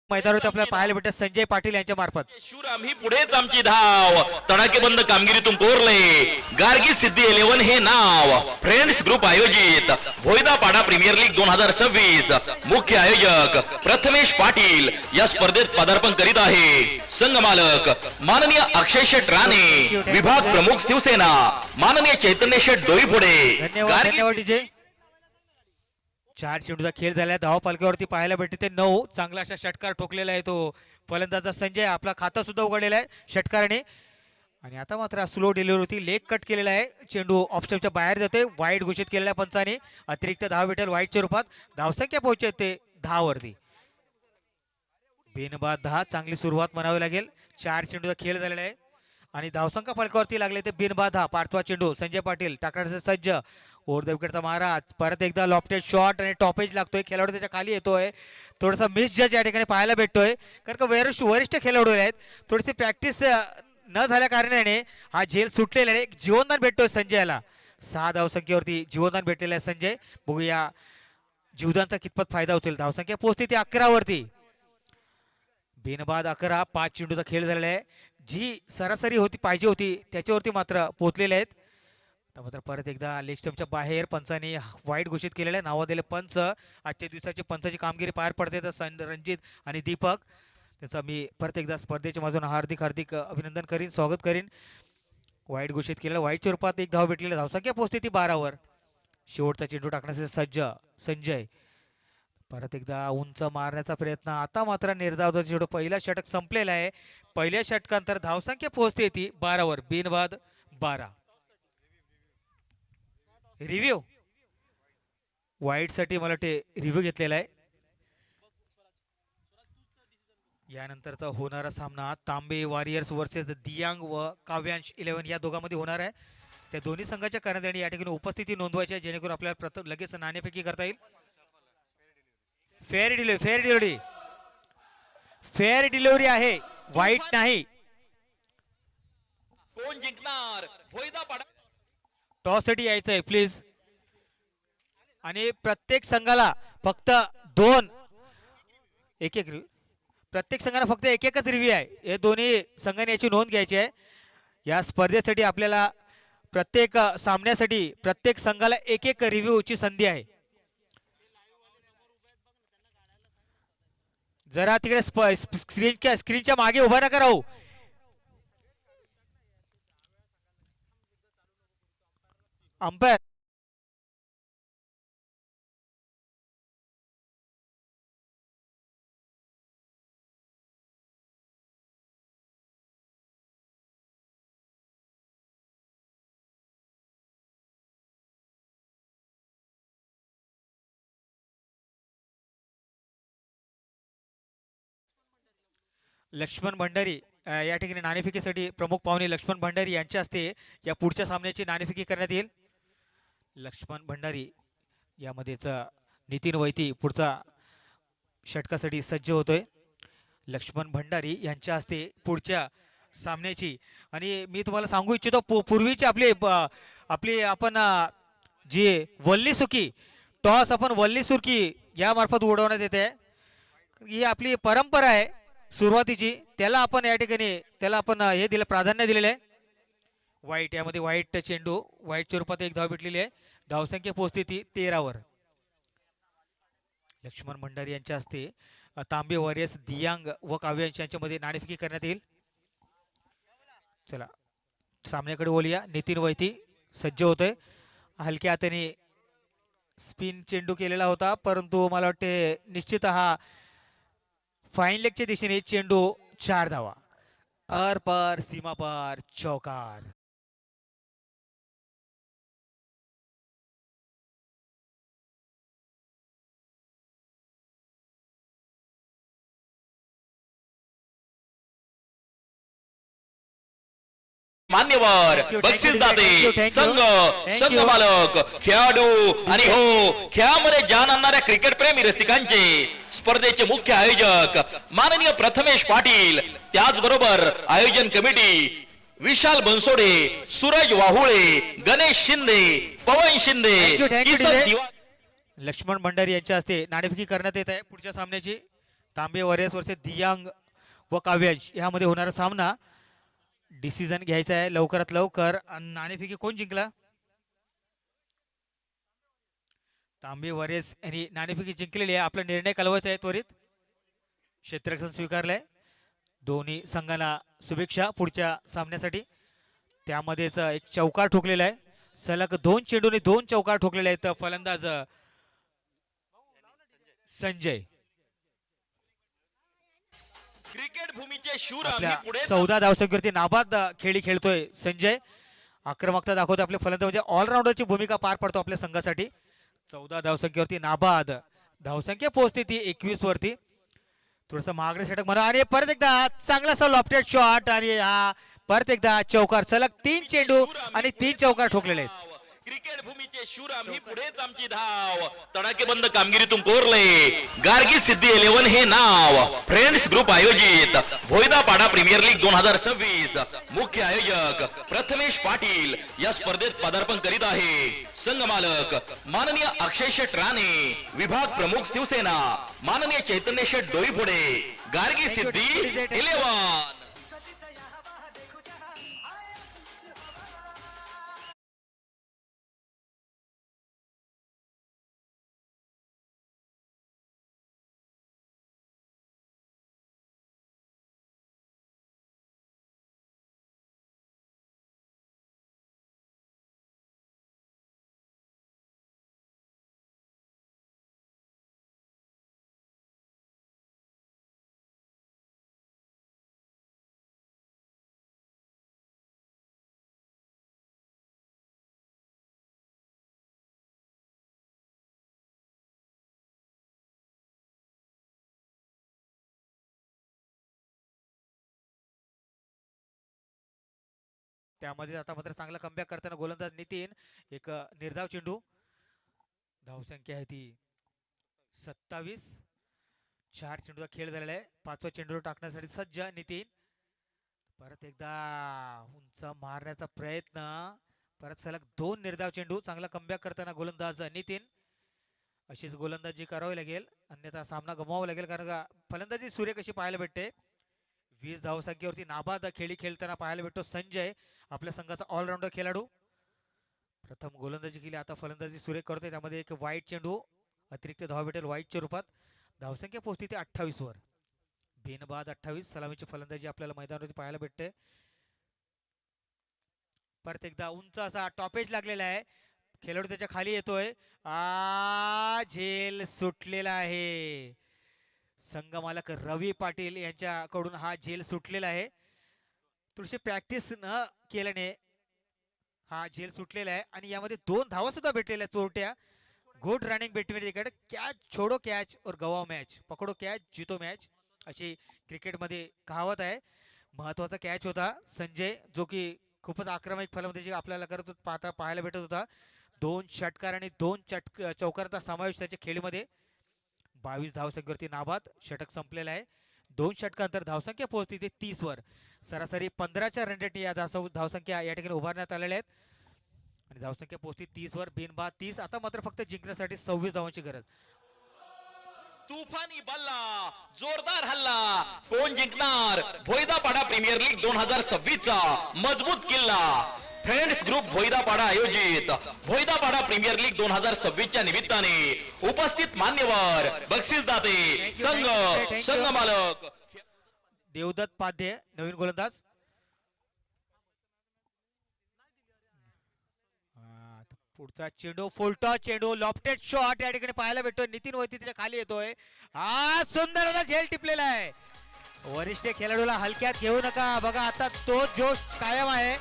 मैदानावर आपल्याला पाहायला भेटत संजय पाटील यांच्या मार्फत. शूर आम्ही पुढेच आमची धाव. तडाखेबंद कामगिरीतून कोरले गार्गी सिद्धी 11 हे नाव. फ्रेंड्स ग्रुप आयोजित भोयदापाडा प्रीमियर लीग 2026. मुख्य आयोजक प्रथमेश पाटील या स्पर्धेत पदार्पण करीत आहे. संघ मालक माननीय अक्षय शेठ राणे. विभाग प्रमुख शिवसेना माननीय चैतन्य शेठ डोईफोडे. धन्यवाद धन्यवाद डीजे. 4 चेंडूचा खेळ झाला. धाव पालख्यावरती पाहायला भेटते ते 9. चांगला अशा षटकार ठोकलेला आहे तो फलंदाजा संजय. आपला खाता सुद्धा उघडलेला आहे षटकाराने. आणि आता मात्र स्लो डिलिव्हरी होती. लेग कट केलेला आहे. चेंडू ऑफस्टंपच्या बाहेर जाते. वाईट घोषित केलेला आहे पंचाने. अतिरिक्त धाव भेटेल वाईटच्या रूपात. धावसंख्या पोहोचते ते 10 वरती. बिनबाद 10. चांगली सुरुवात म्हणावी लागेल. 4 चेंडूचा खेळ झालेला आहे आणि धावसंख्या फलकावरती लागले ते बिनबाद 10. पाचवा चेंडू संजय पाटील टाकण्याचे सज्ज. ओव्हर द विकेटचा मारा. परत एकदा लॉफ्टेड शॉट आणि टॉपेज लागतोय. खेळाडू त्याच्या खाली येतोय. थोडासा मिस जज या ठिकाणी पाहायला भेटतोय. कारण का वरिष्ठ खेळाडू आहेत. थोडीशी प्रॅक्टिस न झाल्या कारणाने हा झेल सुटलेला आहे. जीवनदान भेटतोय संजयला. 6 धावसंख्येवरती जीवनदान भेटलेलं आहे संजय. बघूया जीवदानचा कितपत फायदा होतील. धावसंख्या पोहोचते ती 11 वरती. बिनबाद 11. 5 चेंडूचा खेळ झालेला आहे. जी सरासरी होती पाहिजे होती त्याच्यावरती मात्र पोहोचलेले आहेत. मात्र परत एकदा लेग स्टंपच्या बाहेर पंचाने वाईट घोषित केलेलं आहे. नावा दिले पंच. आजच्या दिवसाची पंचाची कामगिरी पार पडते तर रणजित आणि दीपक त्याचा मी परत एकदा स्पर्धेच्या माझून हार्दिक अभिनंदन करीन, स्वागत करीन. वाईट घोषित केलेलं. वाईटच्या रूपात एक धाव भेटलेली. धावसंख्या पोहोचते ती 12 वर. शेवटचा चेंडू टाकण्यासाठी सज्ज संजय. परत एकदा उंच मारण्याचा प्रयत्न. आता मात्र निर्धाव चेंडू. पहिला षटक संपलेला आहे. पहिल्या षटकांतर धावसंख्या पोहोचते ती 12 वर. बिनबाद 12. रिव्ह्यू वाईट साठी मला ते रिव्ह्यू घेतलेला आहे. यानंतरचा होणारा सामना तांबे वॉरियर्स वर्सेस दियांग व काव्यांश 11 या दोघांमध्ये होणार आहे. त्या दोन्ही संघाच्या कर्णधारांनी या ठिकाणी उपस्थिती नोंदवायची आहे जेणेकरून आपल्याला लगेच नाणेफेकी करता येईल. फेअर डिलिव्हरी आहे. वाईट नाही. कोण जिंकणार भोयदापाडा. टॉस साठी यायचं आहे प्लीज. आणि प्रत्येक संघाला फक्त 2 एक प्रत्येक संघाला फक्त एकच रिव्ह्यू आहे. हे दोन्ही संघांनी याची नोंद घ्यायची आहे. या स्पर्धेसाठी आपल्याला प्रत्येक सामन्यासाठी प्रत्येक संघाला एक रिव्ह्यूची संधी आहे. जरा तिकडे स्क्रीनच्या मागे उभा नका राहू. अंपायर लक्ष्मण भंडारी या ठिकाणी नाणेफेकीसाठी प्रमुख पाहुणे लक्ष्मण भंडारी यांच्या हस्ते या पुढच्या सामन्याची नाणेफेकी करण्यात येईल. लक्ष्मण भंडारी यामध्येच नितीन वैती पुढचा षटकासाठी सज्ज होतोय. लक्ष्मण भंडारी यांच्या हस्ते पुढच्या सामन्याची. आणि मी तुम्हाला सांगू इच्छितो पूर्वीची आपली आपण जी वल्ली सुकी टॉस आपण वल्ली सुरकी या मार्फत उडवण्यात येते. ही आपली परंपरा आहे सुरुवातीची. त्याला आपण या ठिकाणी हे दिलं प्राधान्य दिलेलं आहे. वाईट यामध्ये वाईट चेंडू. वाईटच्या रूपात एक धाव भेटलेली आहे. धावसंख्या पोहोचते ती 13 वर. लक्ष्मण भंडारी यांच्या हस्ते तांबे वॉरियर्स दियांग व काव्यांश यांच्यामध्ये नाणेफेकी करण्यात येईल. चला सामन्याकडे बोलूया. नितीन वैती सज्ज होतोय. हलक्या हाताने स्पिन चेंडू केलेला होता, परंतु मला वाटते निश्चित हा फाईन लेगच्या दिशेने चेंडू 4 धावा. पर सीमा पर चौकार. मान्यवर Thank you, बक्षीस thank you, Date thank you, thank you. संघ Thank संघ you. मालक खेळाडू आणि हो खेळामध्ये जान आणणाऱ्या क्रिकेट प्रेमी रसिकांचे स्पर्धेचे मुख्य आयोजक माननीय प्रथमेश पाटील, त्याचबरोबर आयोजन committee Vishal Bansode, Suraj Wahule, Ganesh Shinde, Pawan Shinde, Thank you, thank you, Kisan DJ. दिवा- लक्ष्मण भंडारी यांच्या हस्ते नाणेफेकी करण्यात येत आहे पुढच्या सामन्याची. तांबे वॉरियर्स वर्सेस दियांग व काव्याज यामध्ये होणारा सामना. डिसिजन घ्यायचा आहे लवकरात लवकर. आणि नाणेफेकी कोण जिंकला? तांबे वॉरियर्स यांनी नाणेफेकी जिंकलेली आहे. आपला निर्णय कळवायचा आहे त्वरित. क्षेत्ररक्षण स्वीकारलंय. दोन्ही संघाला शुभेच्छा पुढच्या सामन्यासाठी. त्यामध्येच एक चौकार ठोकलेला आहे. सलग 2 चेंडूने 2 चौकार ठोकलेले आहेत. फलंदाज संजय. क्रिकेट भूमीचे शूर आपल्या आम्ही पुढे 14 धावसंख्येवरती नाबाद खेळी खेळतोय संजय. आक्रमकता दाखवतो आपले फलंदाज, म्हणजे ऑलराऊंडरची भूमिका पार पडतो आपल्या संघासाठी. 14 धावसंख्येवरती नाबाद. धावसंख्या पोहोचते ती 21 वरती. थोडस महागडे षटक म्हणा. आणि परत एकदा चांगलासा लॉफ्टेड शॉट आणि हा परत एकदा चौकार. सलग 3 चेंडू आणि 3 चौकार ठोकलेले आहेत. क्रिकेट भूमीचे शूर आम्ही पुढेच आमची धाव. तडाखेबंद कामगिरीतून कोरले गार्गी सिद्धी 11 हे नाव. फ्रेंड्स ग्रुप आयोजित भोयदापाडा प्रीमियर लीग 2026. मुख्य आयोजक प्रथमेश पाटील या स्पर्धेत पदार्पण करीत आहे. संघ मालक माननीय अक्षय शेठ राणे, विभाग प्रमुख शिवसेना माननीय चैतन्य शेठ डोईफोडे. गार्गी सिद्धी 11. त्यामध्ये आता मात्र चांगला कमबॅक करताना गोलंदाज नितीन. एक निर्धाव चेंडू. धावसंख्या आहे ती 27. 4 चेंडूचा खेळ झालेला आहे. 5वा चेंडू टाकण्यासाठी सज्ज नितीन. परत एकदा उंच मारण्याचा प्रयत्न. परत सलग 2 निर्धाव चेंडू. चांगला कमबॅक करताना गोलंदाज नितीन. अशीच गोलंदाजी करावी लागेल, अन्यथा सामना गमवावा लागेल. कारण का फलंदाजी सूर्य कशी पाहायला भेटते. 20 धावसंख्येवरती नाबाद खेळी खेळताना पाहायला भेटतो संजय, आपल्या संघाचा ऑलराऊंडर खेळाडू. प्रथम गोलंदाजी केली, आता फलंदाजी सुरेख करतोय. त्यामध्ये एक वाईट चेंडू, अतिरिक्त धाव भेटेल वाईटच्या रूपात. धावसंख्या पोहोचते ती 28 वर. बेनबाद 28. सलामीची फलंदाजी आपल्याला मैदानावरती पाहायला भेटते. परत एकदा उंच असा टॉपेज लागलेला आहे. खेळाडू त्याच्या खाली येतोय. झेल सुटलेला आहे. संघ मालक रवी पाटील यांच्याकडून हा झेल सुटलेला आहे. थोडीशी प्रॅक्टिस न केल्याने हा झेल सुटलेला आहे. आणि यामध्ये 2 धावा सुद्धा भेटलेल्या चोरट्या. Good running between wicket. Catch छोडो कॅच और गवाओ मॅच, पकडो कॅच जीतो मॅच, अशी क्रिकेटमध्ये कहावत आहे. महत्वाचा कॅच होता संजय, जो की खूपच आक्रमक फलंदाजी आपल्याला करत पाहायला भेटत होता. 2 षटकार आणि 2 चौकारांचा समावेश त्याच्या खेळीमध्ये. 22 धावसंख्येवरती नाबाद. षटक संपलेला आहे. 2 षटकांतर धावसंख्या पोहोचते ते 30 वर. सरासरी 15च्या रन रेट या धावसंख्या या ठिकाणी उभारण्यात आलेल्या आहेत. आणि धावसंख्या पोहोचते 30 वर. बिनबाद 30. आता मात्र फक्त जिंकण्यासाठी 26 धावांची गरज. तुफानी बल्ला, जोरदार हल्ला, कोण जिंकणार? भोयदापाडा प्रीमियर लीग 2026 चा मजबूत किल्ला. फ्रेंड्स ग्रुप भोयदापाडा आयोजित भोयदापाडा प्रीमियर लीग 2026 च्या निमित्ताने उपस्थित मान्यवर, बक्षीसदाते, संघ मालक देवदत्त पाध्ये नवीन गोलंदाज. पुढचा चेंडू फुलटॉस चेंडू लॉफ्टेड शॉट या ठिकाणी पाहायला भेटतोय. नितीन वैती त्याच्या खाली येतोय. हा सुंदर असा झेल टिपलेला आहे. वरिष्ठ खेळाडूला हलक्यात घेऊ नका. बघा आता तो जोश कायम आहे.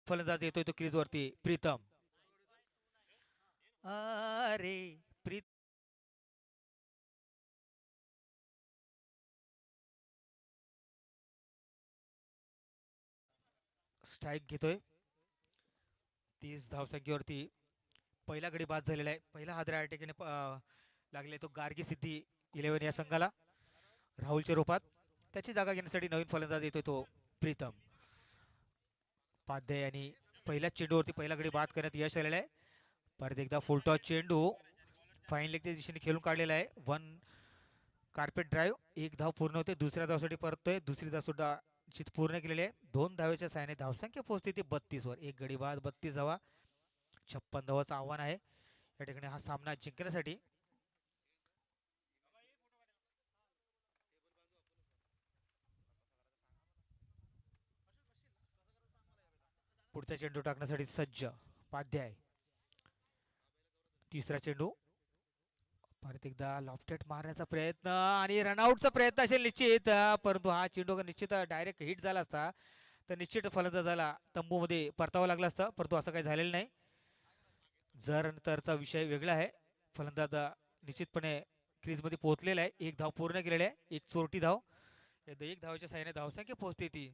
फलंदाज येतोय तो क्रीज वरती प्रीतम. अरे प्रीत स्ट्राईक घेतोय. 30 धावसंख्येवरती पहिला गडी बाद झालेला आहे. पहिला हादरा या ठिकाणी लागले तो गार्गी सिद्धी 11 या संघाला राहुलच्या रूपात. त्याची जागा घेण्यासाठी नवीन फलंदाज येतोय तो प्रीतम पाध्याय आणि पहिल्या चेंडूवरती पहिला गडी बाद करण्यात यश आलेलं आहे. परत एकदा फुलटॉस चेंडू फाईन लेगच्या दिशेने खेळून काढलेला आहे. 1 कार्पेट ड्राईव्ह. 1 धाव पूर्ण होते. दुसऱ्या धावसाठी परततोय. दुसरी धाव सुद्धा निश्चित पूर्ण केलेली आहे. 2 धावेच्या साहाय्याने धावसंख्या पोहोचते ती 32 वर. 1 गडी बाद 32 धावा. 56 धावाचं आव्हान आहे या ठिकाणी हा सामना जिंकण्यासाठी. पुढचा चेंडू टाकण्यासाठी सज्ज पाध्याय. तिसरा चेंडू परत एकदा लॉफ्टेड मारण्याचा प्रयत्न आणि रनआउटचा प्रयत्न असेल निश्चित. परंतु हा चेंडू निश्चित डायरेक्ट हिट झाला असता तर निश्चित फलंदाजाला तंबूमध्ये परतावं लागलं असतं. परंतु असं काही झालेलं नाही. जर नंतरचा विषय वेगळा आहे. फलंदाज निश्चितपणे क्रीजमध्ये पोहोचलेला आहे. 1 धाव पूर्ण केलेली आहे. 1 चोरटी धाव. 1 धावाच्या साहाय्याने धावसंख्या पोहोचते ती.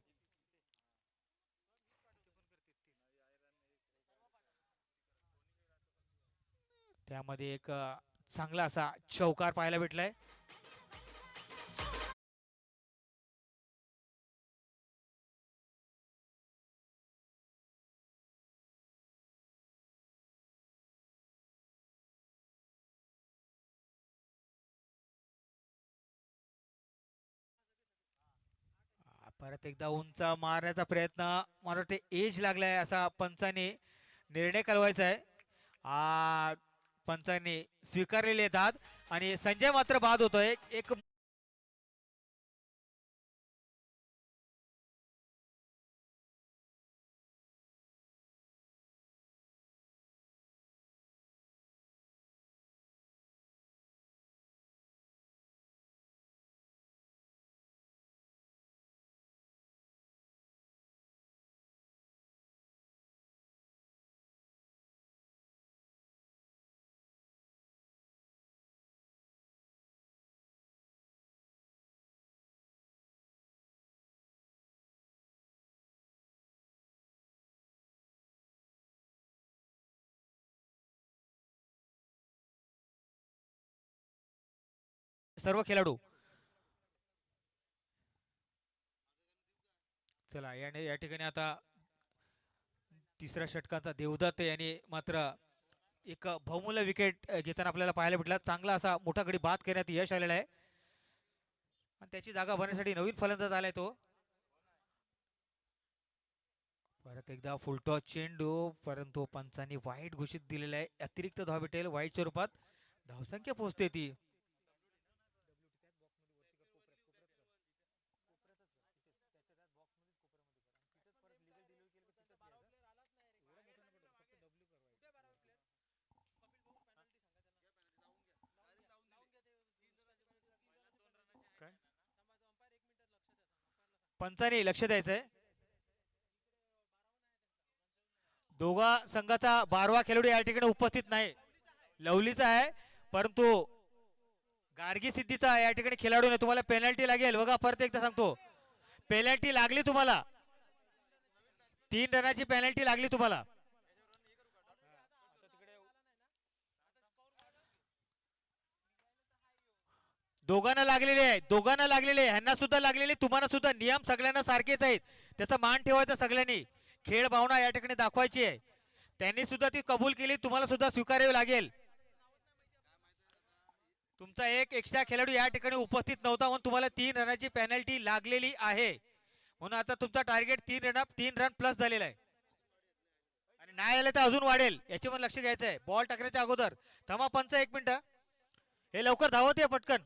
त्यामध्ये एक चांगला असा चौकार पाहायला भेटलाय. परत एकदा उंच मारण्याचा प्रयत्न. मला वाटते एज लागलाय असा पंचाने निर्णय कळवायचा आहे. पंचांनी स्वीकारलेले येतात आणि संजय मात्र बाद होतोय. एक सर्व खेळाडू चला या ठिकाणी आता तिसऱ्या षटकाचा देवदत्त यांनी मात्र एक बहुमूल्य विकेट घेताना आपल्याला पाहायला भेटला. चांगला असा मोठा गडी बाद करण्यात यश आलेला आहे आणि त्याची जागा भरण्यासाठी नवीन फलंदाज आलाय तो. परत एकदा फुलटॉस चेंडू. परंतु पंचांनी वाईट घोषित दिलेला आहे. अतिरिक्त धाव भेटेल वाईटच्या रूपात. धावसंख्या पोहोचते ती. पंचाने लक्ष द्यायचंय. दोघा संघाचा 12वा खेळाडू या ठिकाणी उपस्थित नाही. लवलीचा आहे परंतु गार्गी सिद्धीचा या ठिकाणी खेळाडू नाही. तुम्हाला पेनल्टी लागेल. बघा परत एकदा सांगतो पेनल्टी लागली तुम्हाला. 3 रनाची पेनल्टी लागली तुम्हाला. दोघांना लागलेले आहे. ह्यांना सुद्धा लागलेले. तुम्हाला सुद्धा नियम सगळ्यांना सारखेच आहेत. त्याचा मान ठेवायचा सगळ्यांनी. खेळ भावना या ठिकाणी दाखवायची आहे. त्यांनी सुद्धा ती कबूल केली, तुम्हाला सुद्धा स्वीकारावी लागेल. तुमचा एक एक्स्ट्रा खेळाडू या ठिकाणी उपस्थित नव्हता म्हणून तुम्हाला 3 रनाची पेनल्टी लागलेली आहे. म्हणून आता तुमचा टार्गेट 3 रन प्लस झालेला आहे आणि नाही आलं तर अजून वाढेल, याच्यावर लक्ष घ्यायचं आहे. बॉल टाकण्याच्या अगोदर थांबा पंच 1 मिनिट, हे लवकर धावत आहे पटकन.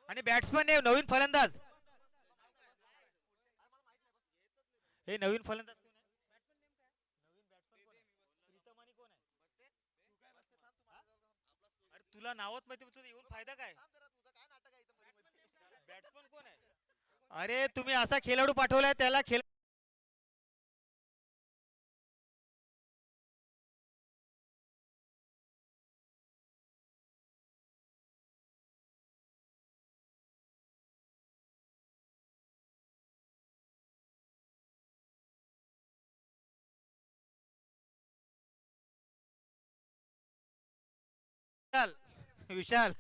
आणि बॅट्समन ने नवीन फलंदाज, हे नवीन फलंदाज कोण आहे? अरे तुला नावच माहिती, तुझं येऊन फायदा काय? बॅट्समन कोण आहे? अरे तुम्ही असा खेळाडू पाठवलाय त्याला खेळ. विशाल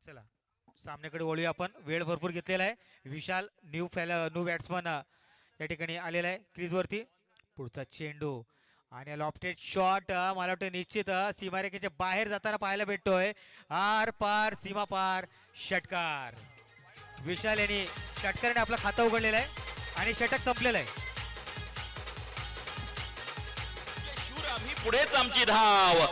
चला सामन्याकडे वळूया आपण. वेळ भरपूर घेतलेला आहे. विशाल न्यू बॅट्समन या ठिकाणी आलेला आहे क्रीज वरती. पुढचा चेंडू आणि लॉफ्टेड शॉट मला वाटतं निश्चित सीमारेखेच्या बाहेर जाताना पाहायला भेटतोय. आर पार सीमा पार षटकार. विशाल यांनी षटकाराने आपलं खातं उघडलेलं आहे आणि षटक संपलेलं आहे. शूर आम्ही पुढेच आमची धाव.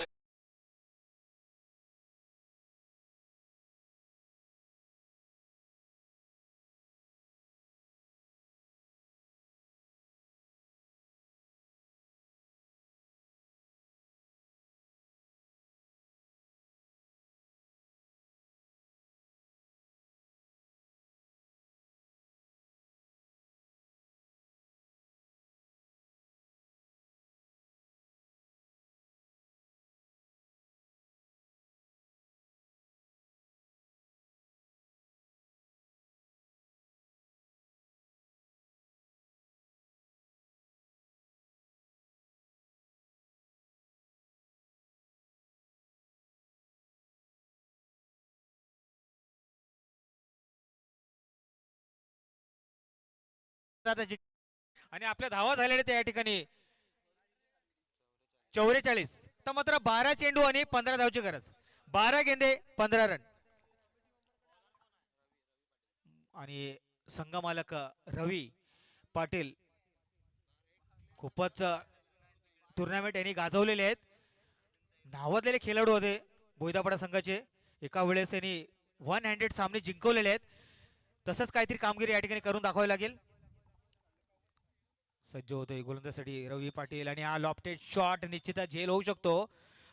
आणि आपल्या धावा झालेल्या त्या ठिकाणी 44. तर मात्र 12 चेंडू आणि 15 धावची गरज. 12 गेंदे 15 रन. आणि संघमालक रवी पाटील खूपच टुर्नामेंट यांनी गाजवलेले आहेत. नावाजलेले खेळाडू होते भोईदापाडा संघाचे. एका वेळेस यांनी 1 हँडेड सामने जिंकवलेले आहेत. तसंच काहीतरी कामगिरी या ठिकाणी करून दाखवावी लागेल. सज्ज होतोय गोलंदाजीसाठी रवी पाटील आणि हा लॉफ्टेड शॉट निश्चितच झेल होऊ शकतो.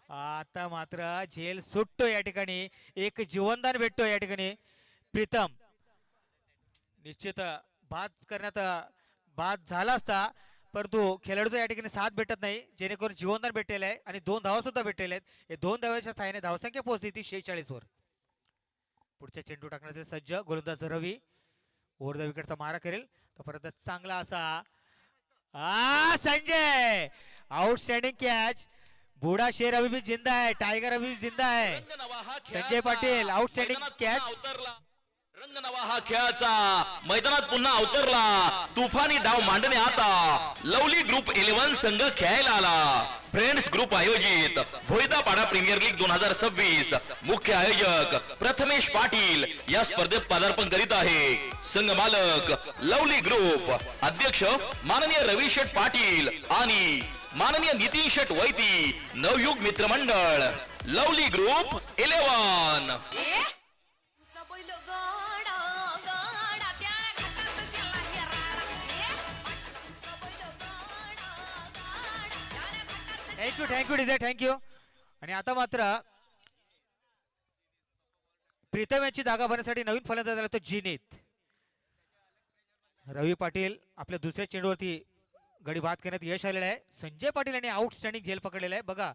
आता मात्र झेल सुटतो या ठिकाणी. एक जीवनदान भेटतो या ठिकाणी. प्रीतम निश्चित बाद झाला असता, परंतु खेळाडूचा या ठिकाणी साथ भेटत नाही, जेणेकरून जीवनदान भेटलेलं आहे आणि 2 धावा सुद्धा भेटलेल्या आहेत. हे 2 धावाच्या सहाय्याने धावसंख्या पोहोचली ती 46 वर. पुढचा चेंडू टाकण्याचे सज्ज गोलंदाज रवी. ओव्हर द विकेटचा मारा करेल तर परत चांगला असा संजय. Outstanding catch. बुडा शेर अभी भी जिंदा है, टाइगर अभी भी जिंदा है. Sanjay Patil outstanding catch. रंग नवा हा खेळाचा मैदानात पुन्हा अवतरला. तुफानी डाव मांडणे आता लवली ग्रुप 11 संघ खेळायला आला. फ्रेंड्स ग्रुप आयोजित भोईदापाडा प्रीमियर लीग 2026 मुख्य आयोजक प्रथमेश पाटील या स्पर्धेत पदार्पण करीत आहे. संघ मालक लवली ग्रुप. अध्यक्ष माननीय रवी शेठ पाटील आणि माननीय नितीन शेठ Vaiti. Navyug Mitramandal lovely group 11. Thank you DJ thank you. आणि आता मात्र प्रीतम यांची जागा भरण्यासाठी नवीन फलंदाज आला तो जिनीत. रवी पाटील आपल्या दुसऱ्या चेंडूवरती गडी बाद करण्यात यश आलेलं आहे. संजय पाटील यांनी आउटस्टँडिंग झेल पकडलेला आहे. बघा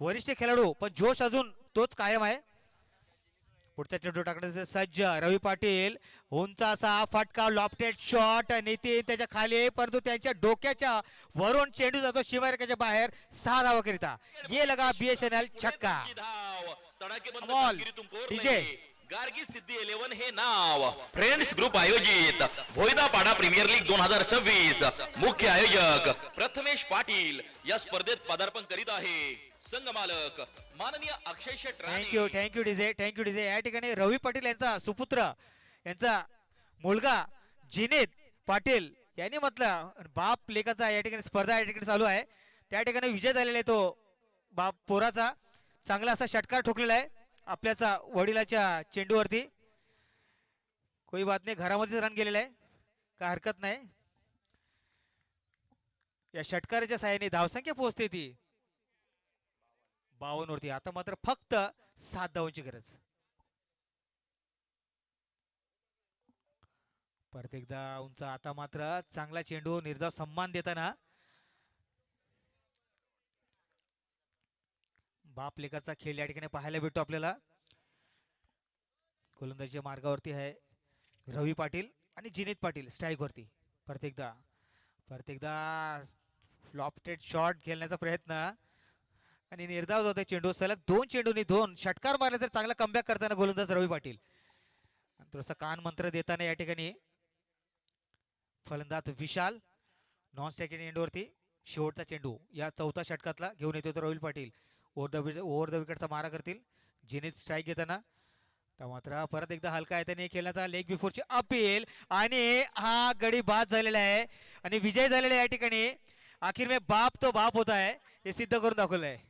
वरिष्ठ खेळाडू पण जोश अजून तोच कायम आहे. पुढचा चेंडू टाकण्याचे सज्ज रवी पाटील. उंच असा फटका लॉफ्टेड शॉट नितीन त्याच्या खाली, परंतु त्यांच्या डोक्याच्या वरून चेंडू जातो सीमारेषेच्या बाहेर 6 धावाकरिता. ये लगा BSNL छक्का. धाव तडाखेबंद Ball. कामगिरीतून DJ. कोरले. गार्गी सिद्धी 11 हे नाव फ्रेंड्स ग्रुप आयोजित भोईदापाडा प्रीमियर लीग 2026. मुख्य आयोजक प्रथमेश पाटील या स्पर्धेत पदार्पण करीत आहे. संघ मालक माननीय अक्षय शेट राणे. Thank you DJ. या ठिकाणी रवी पाटील यांचा सुपुत्र, यांचा मुलगा जिनेत पाटील यांनी म्हटलं बाप लेकाचा या ठिकाणी स्पर्धा या ठिकाणी चालू आहे. त्या ठिकाणी विजय झालेला आहे तो बाप पोराचा. चांगला असा षटकार ठोकलेला आहे आपल्याचा वडिलाच्या चेंडूवरती. कोई बात नाही, घरामध्येच रन गेलेला आहे, काय हरकत नाही. या षटकाराच्या साहाय्याने धावसंख्या पोहोचते ती 52 वरती. आता मात्र फक्त 7 धावांची गरज. परत एकदा उंच. आता मात्र चांगला चेंडू, निर्धाव सन्मान देताना बाप लेकाचा खेळ या ठिकाणी पाहायला भेटतो आपल्याला. गोलंदाजीच्या मार्गावरती आहे रवी पाटील आणि जिनेत पाटील स्ट्राईक वरती. परत एकदा लॉफ्टेड शॉट खेळण्याचा प्रयत्न आणि निर्धाव होते चेंडू. सलग 2 चेंडूनी 2 षटकार मारले तर चांगला कमबॅक करताना गोलंदाज रवी पाटील. थोडासा कान मंत्र देताना या ठिकाणी फलंदाज विशाल नॉन स्ट्रायकिंग एंडवरती. शेवटचा चेंडू या चौथ्या षटकातला घेऊन येतो तर रवी पाटील ओव्हर द विकेटचा मारा करतील. जिनेत स्ट्राईक घेताना मात्र परत एकदा हलका आहे त्याने खेळण्याचा लेग बिफोरची अपील आणि हा गडी बाद झालेला आहे आणि विजय झालेला आहे. या ठिकाणी आखिर में बाप तो बाप होता है हे सिद्ध करून दाखवलं आहे.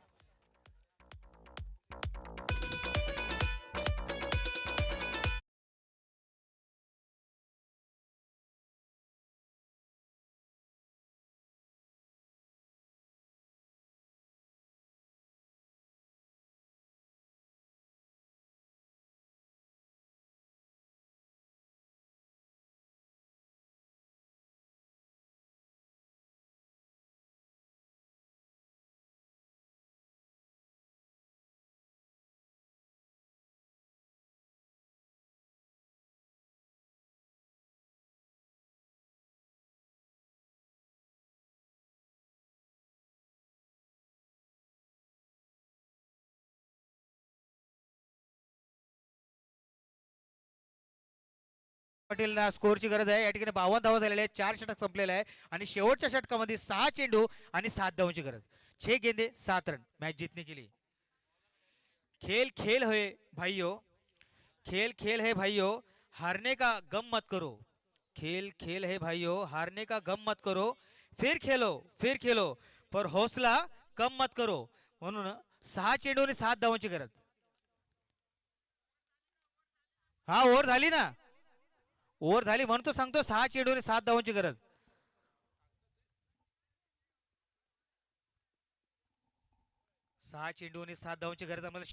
पाटीलला स्कोरची गरज आहे. या ठिकाणी 52 धावा झालेल्या आहेत, 4 षटक संपलेले आहे आणि शेवटच्या षटकामध्ये 6 चेंडू आणि 7 धावांची गरज. 6 गेंदे 7 रन मॅच जीतने के लिए. खेल खेल है भाइयों, खेल खेल है भाइयों, हारने का गम मत करो. खेल खेल है भाइयों, हारने का गम मत करो. फिर खेलो पर हौसला कम मत करो. म्हणून 6 चेंडू आणि 7 धावांची गरज. हा ओव्हर झाली ना, ओव्हर झाली म्हणून तो सांगतो 6 चेंडू आणि 7 धावांची गरज. सहा चेंडू आणि 7 धावांची गरज आम्हाला.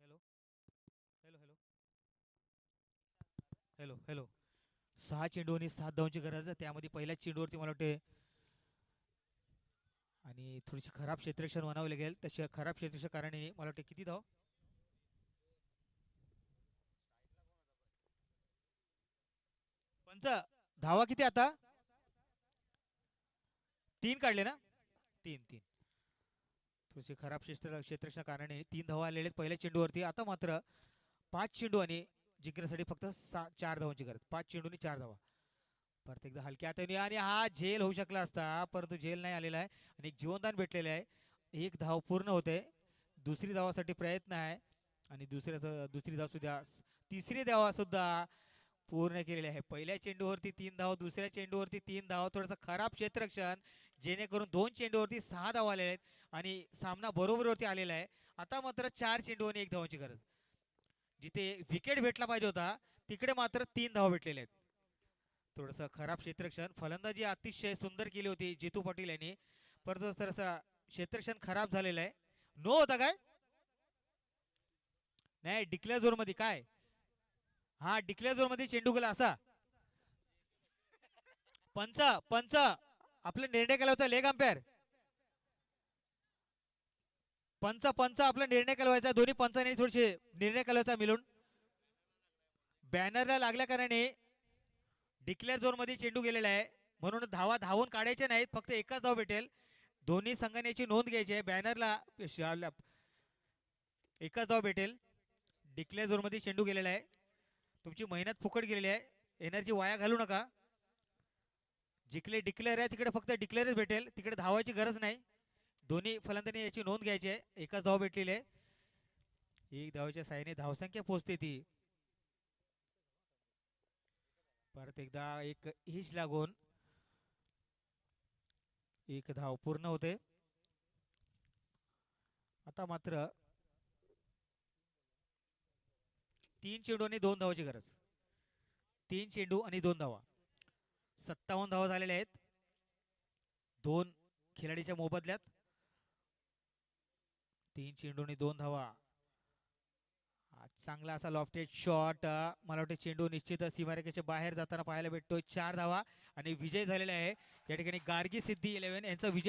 हॅलो हॅलो हॅलो 6 चेंडू आणि 7 धावांची गरज. त्यामध्ये पहिल्याच चेंडूवरती मला वाटते आणि थोडीशी खराब क्षेत्ररक्षण म्हणावं लागेल. तशा खराब क्षेत्ररक्षण कारणाने मला वाटते किती धाव, पंच धावा किती आता 3 काढले ना, 3 थोडीशी खराब क्षेत्ररक्षण कारणाने 3 धावा आलेले आहेत पहिल्या चेंडूवरती. आता मात्र 5 चेंडू आणि जिंकण्यासाठी फक्त 4 धावांची गरज. 5 चेंडू आणि 4 धावा. परत एकदा हलक्या हाताने आणि हा झेल होऊ शकला असता परंतु झेल नाही आलेला आहे आणि एक जीवनदान भेटलेलं आहे. 1 धाव पूर्ण होते. दुसरी धावासाठी प्रयत्न आहे आणि दुसरी धाव सुद्धा, तिसरी धावा सुद्धा पूर्ण केलेली आहे. पहिल्या चेंडूवरती 3 धाव, दुसऱ्या चेंडूवरती 3 धाव. थोडंसं खराब क्षेत्ररक्षण जेणेकरून 2 चेंडूवरती 6 धावा आलेल्या आहेत आणि सामना बरोबरवरती आलेला आहे. आता मात्र 4 चेंडू आणि 1 धावांची गरज. जिथे विकेट भेटला पाहिजे होता तिकडे मात्र 3 धावा भेटलेल्या आहेत. थोडंसं खराब क्षेत्ररक्षण. फलंदाजी अतिशय सुंदर केली होती जितू पाटील यांनी, परंतु थोडंसं क्षेत्ररक्षण खराब झालेलं आहे. नो होता काय नाही डिक्लेअर झोन मध्ये काय हा डिक्लेअर झोन मध्ये चेंडू गेला असा. पंच पंच आपला निर्णय केला होता लेग अंपायर. पंच पंच आपला निर्णय केला दोन्ही पंचांनी थोडेसे निर्णय केला होता मिळून. बॅनरला लागल्या कारणाने डिक्लेअर झोन मध्ये चेंडू गेलेला आहे म्हणून धावा धावून काढायचे नाहीत, फक्त एकच धाव भेटेल. दोन्ही संघाने याची नोंद घ्यायची आहे. बॅनरला एकच धाव भेटेल. डिक्लेअर झोन मध्ये चेंडू गेलेला आहे. तुमची मेहनत फुकट गेलेली आहे, एनर्जी वाया घालू नका. जिकडे डिक्लेअर आहे तिकडे फक्त डिक्लेअरच भेटेल, तिकडे धावायची गरज नाही. दोन्ही फलंदाजांनी याची नोंद घ्यायची आहे. एकच धाव भेटलेली आहे. एक धावाच्या साहाय्याने धावसंख्या पोहोचते ती. परत एकदा एक हिच लागून एक धाव पूर्ण होते. आता मात्र 3 चेंडू आणि 2 धावाची गरज. 3 चेंडू आणि 2 धावा. 57 धावा झालेल्या आहेत 2 खेळाडूच्या मोबदल्यात. 3 चेंडू आणि 2 धावा. चांगला असा लॉफ्टेड शॉट. मला वाटतं चेंडू निश्चित सीमारेषेच्या बाहेर जाताना पाहायला भेटतोय. 4 धावा आणि विजय झालेला आहे. त्या ठिकाणी गार्गी सिद्धी 11 यांचा विजय.